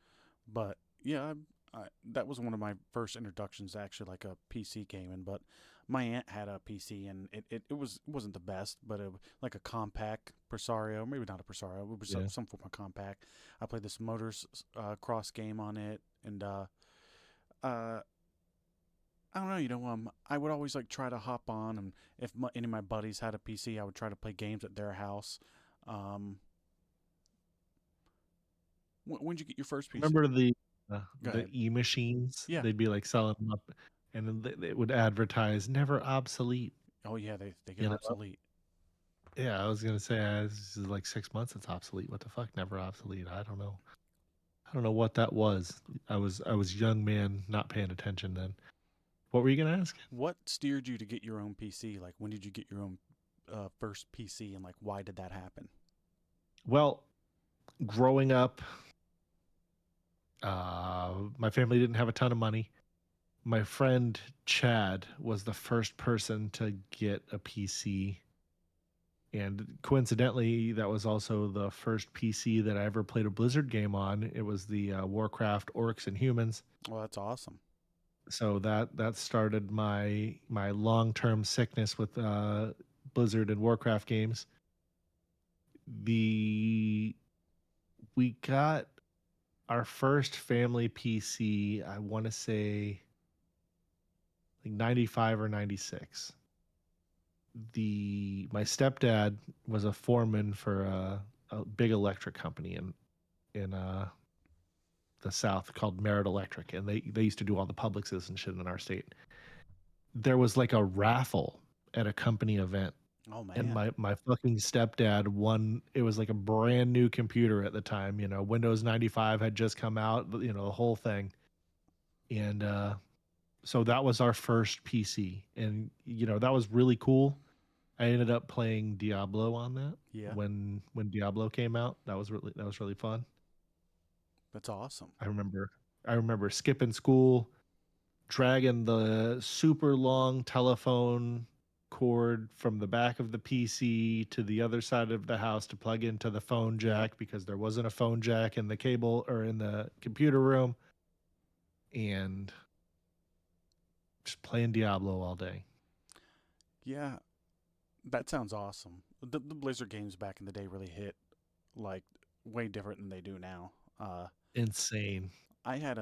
But yeah, that was one of my first introductions to actually like a PC gaming. But my aunt had a PC, and it wasn't the best, but it was like a compact Presario, maybe not a Presario, it was some form of compact. I played this motors cross game on it, and I don't know, I would always like try to hop on, and if any of my buddies had a PC, I would try to play games at their house. When did you get your first PC? Remember the ahead. e-machines? Yeah. They'd be like selling them up, and then they would advertise "never obsolete." Oh yeah, they get obsolete. Yeah, I was gonna say this is like 6 months. It's obsolete. What the fuck? Never obsolete. I don't know what that was. I was young man, not paying attention then. What were you gonna ask? What steered you to get your own PC? Like, when did you get your own first PC, and like, why did that happen? Well, growing up, my family didn't have a ton of money. My friend Chad was the first person to get a PC. And coincidentally, that was also the first PC that I ever played a Blizzard game on. It was the Warcraft Orcs and Humans. Well, that's awesome. So that started my long-term sickness with Blizzard and Warcraft games. We got our first family PC, I want to say like 95 or 96. My stepdad was a foreman for a big electric company in the South called Merritt Electric, and they used to do all the Publixes and shit in our state. There was like a raffle at a company event. Oh man. And my fucking stepdad won. It was like a brand new computer at the time. Windows 95 had just come out. The whole thing. And so that was our first PC, and that was really cool. I ended up playing Diablo on that. Yeah. When Diablo came out, that was really fun. That's awesome. I remember skipping school, dragging the super long telephone cord from the back of the PC to the other side of the house to plug into the phone jack, because there wasn't a phone jack in the cable or in the computer room, and just playing Diablo all day. Yeah. That sounds awesome. The Blizzard games back in the day really hit like way different than they do now. Insane. I had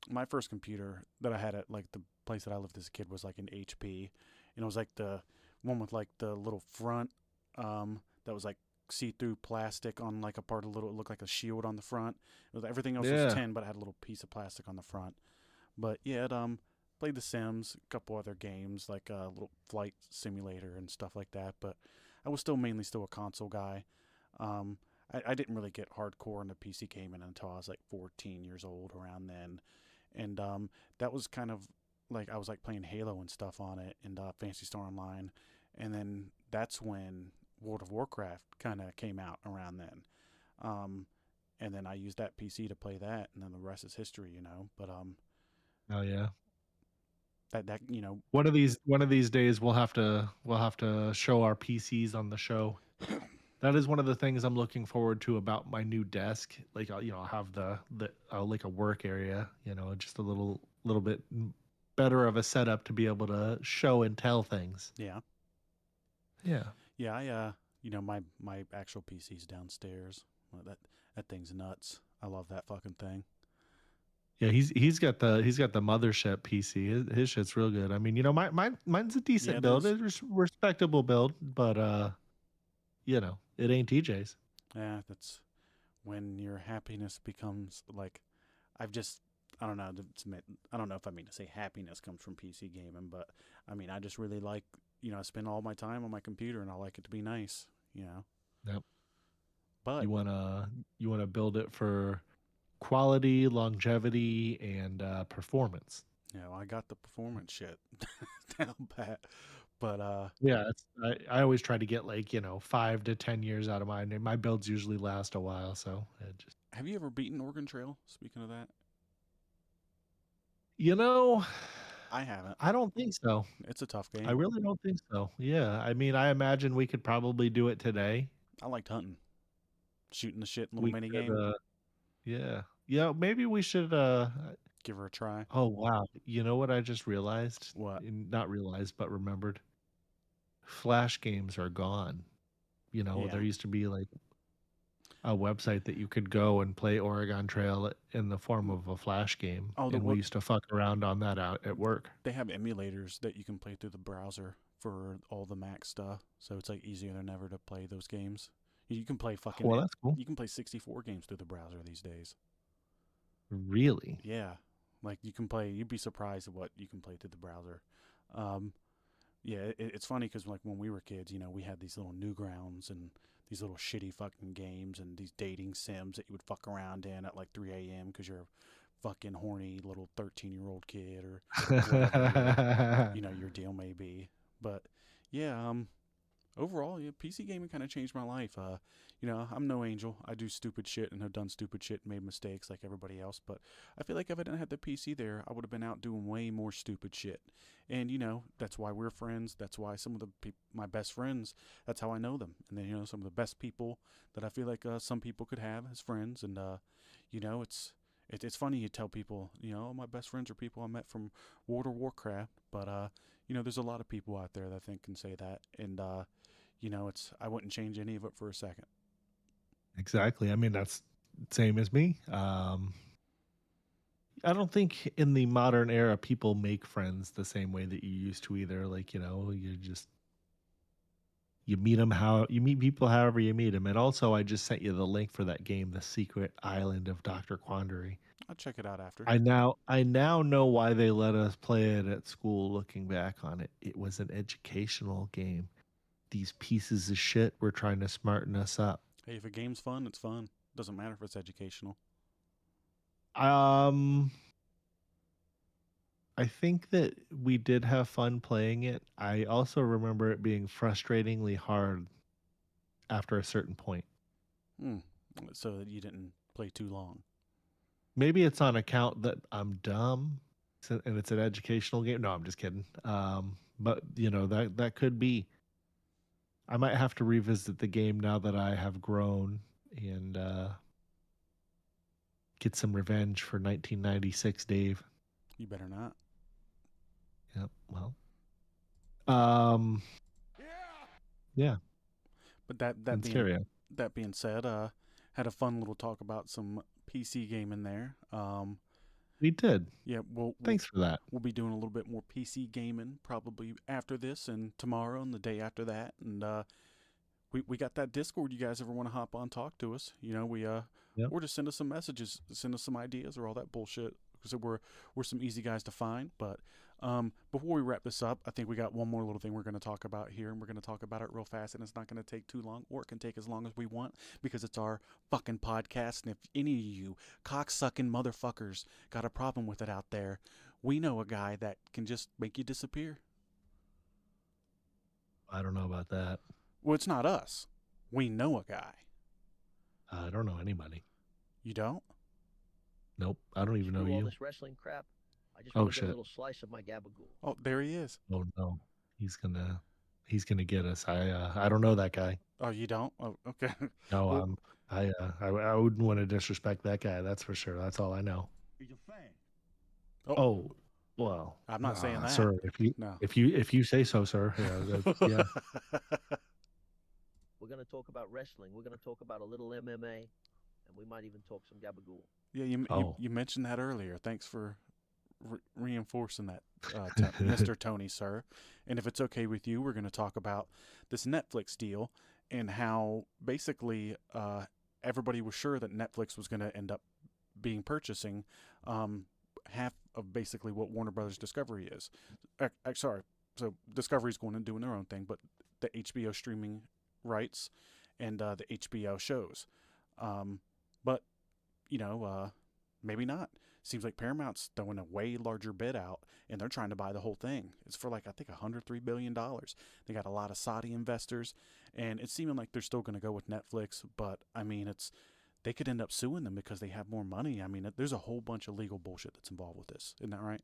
my first computer that I had at like the place that I lived as a kid was like an HP, and it was like the one with like the little front that was like see-through plastic on like a part of the little, it looked like a shield on the front. It was everything else was Yeah. tin, but it had a little piece of plastic on the front. But yeah, it played The Sims, a couple other games like a little flight simulator and stuff like that. But I was still mainly still a console guy. Um, I didn't really get hardcore into PC gaming until I was like 14 years old, around then, and that was kind of like I was like playing Halo and stuff on it, and Fantasy Star Online, and then that's when World of Warcraft kind of came out around then. Um, and then I used that PC to play that, and then the rest is history, you know. But Oh yeah. that you know, One of these days we'll have to show our PCs on the show. That is one of the things I'm looking forward to about my new desk. Like I'll have the like a work area, just a little bit better of a setup to be able to show and tell things. yeah, Yeah. yeah. You know, my actual PC's downstairs. Well, that thing's nuts. I love that fucking thing. Yeah, he's got the mothership PC. His shit's real good. I mean, mine's a decent it build. is. It's a respectable build, but it ain't TJ's. Yeah, that's when your happiness becomes like, I've just, I don't know. I don't know if I mean to say happiness comes from PC gaming, but I mean I just really like, I spend all my time on my computer and I like it to be nice, you know. Yep. But You wanna build it for quality, longevity, and performance. I got the performance shit down pat. But Yeah, I always try to get like 5 to 10 years out of mine. And my builds usually last a while, so it just have you ever beaten Oregon Trail? Speaking of that, you know, I haven't. I don't think so. It's a tough I game. really don't think so. Yeah, I mean, I imagine we could probably do it today. I liked hunting, shooting the shit little We mini could, game. yeah, maybe we should. Give her a try. Oh wow, you know what I just realized? What? Not realized, but remembered. Flash games are gone. Yeah. There used to be like a website that you could go and play Oregon Trail in the form of a flash game, Oh, and we used to fuck around on that out at work. they have emulators that you can play through the browser for all the Mac stuff, so it's like easier than ever to play those games. You can play fucking Well, that's cool. you can play 64 games through the browser these days. Really? Yeah, like you can play. You'd be surprised at what you can play through the browser. Um, yeah, it's funny because like when we were kids, we had these little Newgrounds and these little shitty fucking games and these dating sims that you would fuck around in at like 3 a.m. because you're a fucking horny little 13-year-old kid or whatever your deal may be. But yeah, overall, yeah, PC gaming kind of changed my life. I'm no angel. I do stupid shit and have done stupid shit and made mistakes like everybody else. But I feel like if I didn't have the PC there, I would have been out doing way more stupid shit. And that's why we're friends. That's why some of my best friends. That's how I know them. And then some of the best people that I feel like some people could have as friends. And it's funny you tell people my best friends are people I met from World of Warcraft. But there's a lot of people out there that I think can say that. And I wouldn't change any of it for a second. Exactly. I mean, that's same as me. I don't think in the modern era people make friends the same way that you used to either. Like, you meet people however you meet them. And also, I just sent you the link for that game, The Secret Island of Dr. Quandary. I'll check it out after. I now know why they let us play it at school. Looking back on it, it was an educational game. These pieces of shit were trying to smarten us up. Hey, if a game's fun, it's fun. Doesn't matter if it's educational. I think that we did have fun playing it. I also remember it being frustratingly hard after a certain point. So that you didn't play too long. Maybe it's on account that I'm dumb and it's an educational game. No, I'm just kidding. But that could be. I might have to revisit the game now that I have grown and get some revenge for 1996 Dave. You better not. Yep. Well. Yeah, But that in stereo. being said, had a fun little talk about some PC gaming there. We did. Yeah, Thanks for that. we'll be doing a little bit more PC gaming probably after this and tomorrow and the day after that. And we got that Discord. You guys ever want to hop on, talk to us? You know, Yep. or just send us some messages, send us some ideas or all that bullshit. Because we're some easy guys to find. But before we wrap this up, I think we got one more little thing we're going to talk about here, and we're going to talk about it real fast, and it's not going to take too long, or it can take as long as we want, because it's our fucking podcast. And if any of you cocksucking motherfuckers got a problem with it out there, we know a guy that can just make you disappear. I don't know about that. Well, it's not us. We know a guy. I don't know anybody. You don't? Nope. I don't even know Screw all you. this wrestling crap. I just Oh, want to get shit. a little slice of my gabagool. Oh, there he is. Oh no, he's gonna get us. I don't know that guy. Oh, you don't? Oh, okay. No, Well- I wouldn't want to disrespect that guy. That's for sure. That's all I know. He's a fan. Oh, well, I'm not saying that. sir. No. If you say so, sir. Yeah, yeah. We're going to talk about wrestling. We're going to talk about a little MMA, and we might even talk some gabagool. Yeah, you Oh. you mentioned that earlier. Thanks for reinforcing that, Mr. Tony, sir. And if it's okay with you, we're going to talk about this Netflix deal and how basically everybody was sure that Netflix was going to end up being purchasing half of basically what Warner Brothers Discovery is. Sorry, so Discovery's going and doing their own thing, but the HBO streaming rights and the HBO shows. But you know, maybe not. Seems like Paramount's throwing a way larger bid out, and they're trying to buy the whole thing. It's for like, I think, $103 billion. They got a lot of Saudi investors, and it's seeming like they're still going to go with Netflix. But I mean, they could end up suing them because they have more money. I mean, there's a whole bunch of legal bullshit that's involved with this. Isn't that right?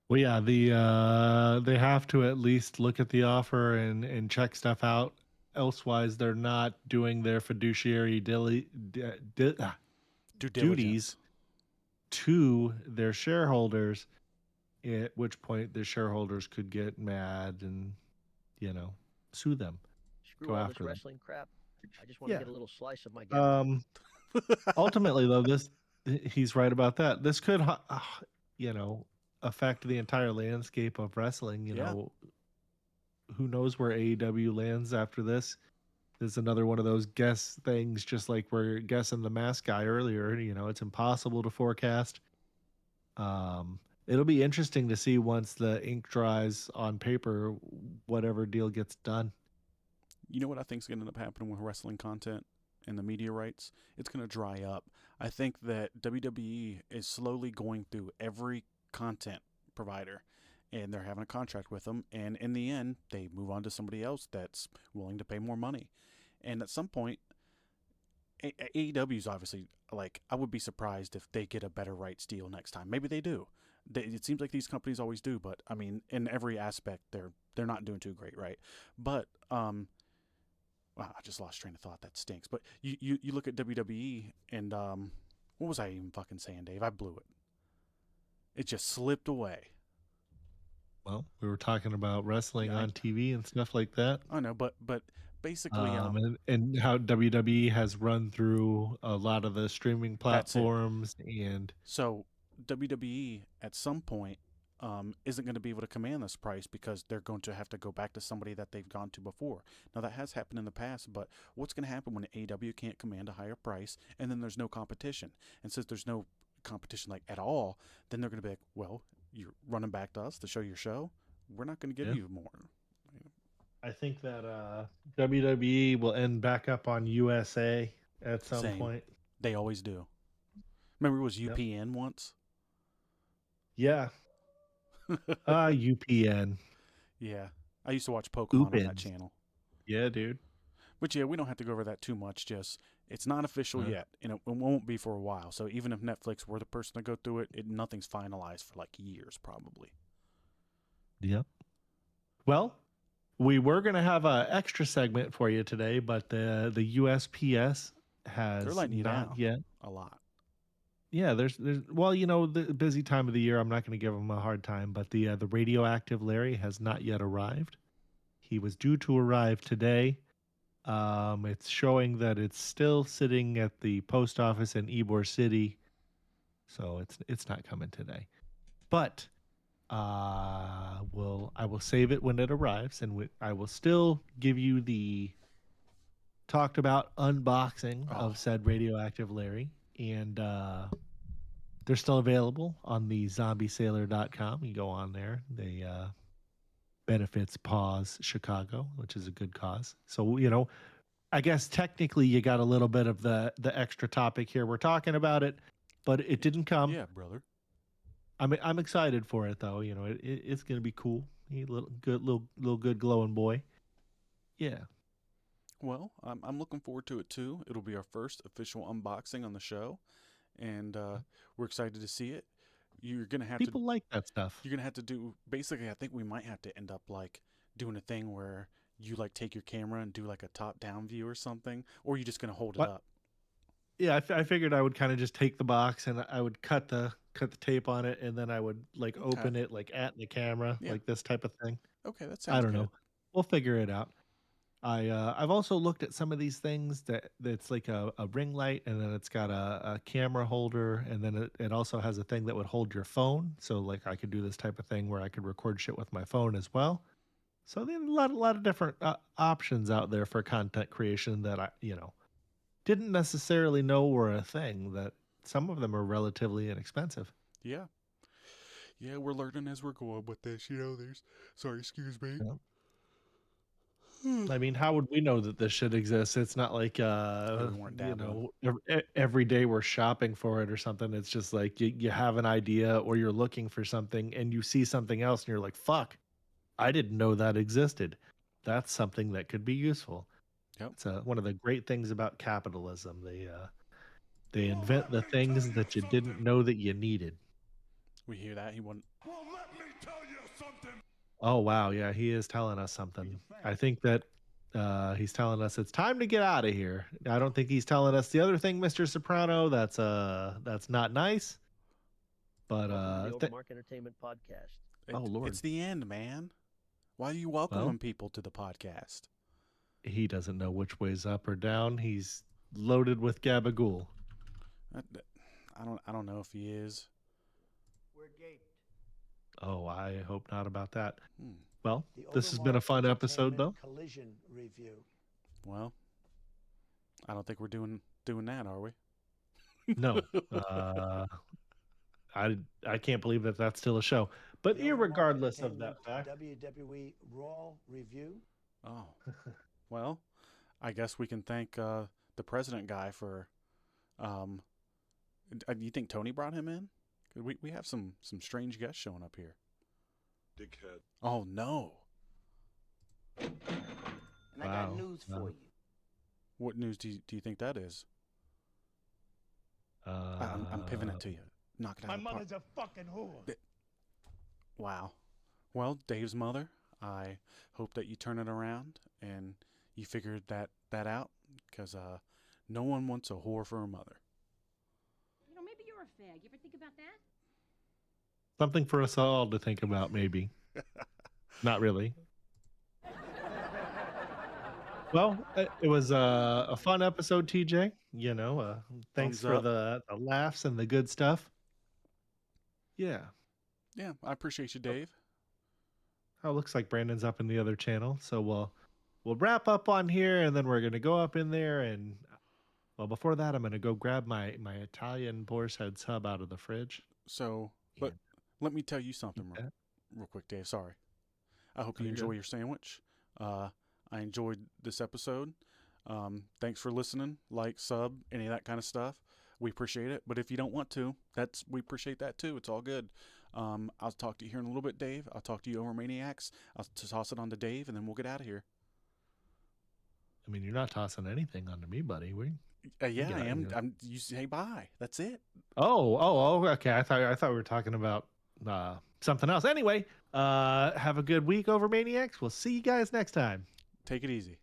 Well, yeah. They have to at least look at the offer and check stuff out. Elsewise, they're not doing their fiduciary Due duties diligence. to their shareholders, at which point the shareholders could get mad and, sue them. Screw Go all after this them. wrestling crap. I just want to Yeah. get a little slice of my gabagool. Ultimately, though, he's right about that. This could, affect the entire landscape of wrestling. Yeah. Who knows where AEW lands after this? There's another one of those guess things, just like we're guessing the mask guy earlier. It's impossible to forecast. It'll be interesting to see once the ink dries on paper, whatever deal gets done. You know what I think is going to end up happening with wrestling content and the media rights? It's going to dry up. I think that WWE is slowly going through every content provider, and they're having a contract with them, and in the end, they move on to somebody else that's willing to pay more money. And at some point, AEW is obviously, like, I would be surprised if they get a better rights deal next time. Maybe they do. It seems like these companies always do, but I mean, in every aspect, they're not doing too great, right? But wow, I just lost train of thought. That stinks. But you look at WWE, and what was I even fucking saying, Dave? I blew it. It just slipped away. Well, we were talking about wrestling Yeah, on TV and stuff like that. I know, but basically, and how WWE has run through a lot of the streaming That's it. platforms, and so WWE at some point isn't going to be able to command this price because they're going to have to go back to somebody that they've gone to before. Now, that has happened in the past, but what's going to happen when AEW can't command a higher price and then there's no competition? And since there's no competition like at all, then they're going to be like, well, you're running back to us to show your show. We're not going to give Yeah. you more. I think that WWE will end back up on USA at some Same. point. They always do. Remember it was Yep. UPN once? Yeah. UPN. Yeah. I used to watch Pokemon on that Oopins. channel. Yeah, dude. But yeah, we don't have to go over that too much. Just it's not official No. yet, and it won't be for a while. So even if Netflix were the person to go through it, nothing's finalized for like years, probably. Yep. Well, we were going to have an extra segment for you today, but the USPS has They're letting you not down. yet. A lot. Yeah, there's well, the busy time of the year, I'm not going to give him a hard time, but the radioactive Larry has not yet arrived. He was due to arrive today. It's showing that it's still sitting at the post office in Ybor City, so it's not coming today. But I will save it when it arrives, and I will still give you the talked about unboxing of said radioactive Larry, and they're still available on the zombiesailor.com. You go on there. They benefits Pause Chicago, which is a good cause. So, I guess technically you got a little bit of the extra topic here. We're talking about it, but it didn't come. Yeah, brother. I'm excited for it though. It's gonna be cool. He's a little good glowing boy. Yeah. Well, I'm looking forward to it too. It'll be our first official unboxing on the show, and we're excited to see it. You're gonna have People like that stuff. You're gonna have to do basically. I think we might have to end up like doing a thing where you like take your camera and do like a top-down view or something, or are you just gonna hold it up? Yeah, I figured I would kind of just take the box and I would cut the tape on it, and then I would like open it like at the camera, like this type of thing. Okay, that sounds I don't good. know. We'll figure it out. I've also looked at some of these things that's like a ring light, and then it's got a camera holder, and then it also has a thing that would hold your phone. So like I could do this type of thing where I could record shit with my phone as well. So there's a lot of different options out there for content creation that I didn't necessarily know were a thing. That some of them are relatively inexpensive. Yeah, we're learning as we're going with this. Sorry, excuse me. Yeah. I mean, how would we know that this shit exists? It's not like every day we're shopping for it or something. It's just like you have an idea or you're looking for something and you see something else and you're like, fuck, I didn't know that existed. That's something that could be useful. Yep. It's one of the great things about capitalism. They invent the things that you didn't know that you needed. We hear that. Well, let me tell you something. Oh, wow. Yeah, he is telling us something. I think that he's telling us it's time to get out of here. I don't think he's telling us the other thing, Mr. Soprano. That's not nice. But Welcome to the OverMark Entertainment Podcast. Oh, Lord. It's the end, man. Why are you welcoming people to the podcast? He doesn't know which way's up or down. He's loaded with gabagool. I don't know if he is. We're gaped. Oh, I hope not about that. Hmm. Well, this has been a fun episode, though. Collision review. Well, I don't think we're doing that, are we? No. I can't believe that that's still a show. But irregardless of that fact. WWE Raw review. Oh. Well, I guess we can thank the president guy for. You think Tony brought him in? We have some strange guests showing up here. Dickhead. Oh no! And I got news for you. What news do you think that is? I'm pivoting it to you. Knock it out. My mother's a fucking whore. Wow. Well, Dave's mother, I hope that you turn it around and you figured that out, because no one wants a whore for a mother. Maybe you're a fag. You ever think about that? Something for us all to think about, maybe. Not really. Well, it was a fun episode, TJ. Thanks for the laughs and the good stuff. Yeah. Yeah, I appreciate you, Dave. Oh, looks like Brandon's up in the other channel. So we'll wrap up on here, and then we're going to go up in there. And, well, before that, I'm going to go grab my Italian boar's head sub out of the fridge. So, but let me tell you something real quick, Dave. Sorry. I hope you enjoy your sandwich. I enjoyed this episode. Thanks for listening. Like, sub, any of that kind of stuff. We appreciate it. But if you don't want to, we appreciate that too. It's all good. I'll talk to you here in a little bit, Dave. I'll talk to you over Maniacs. I'll toss it on to Dave, and then we'll get out of here. I mean, you're not tossing anything onto me, buddy. Yeah, I am. You say bye. That's it. Oh, okay. I thought we were talking about something else. Anyway, have a good week, over Maniacs. We'll see you guys next time. Take it easy.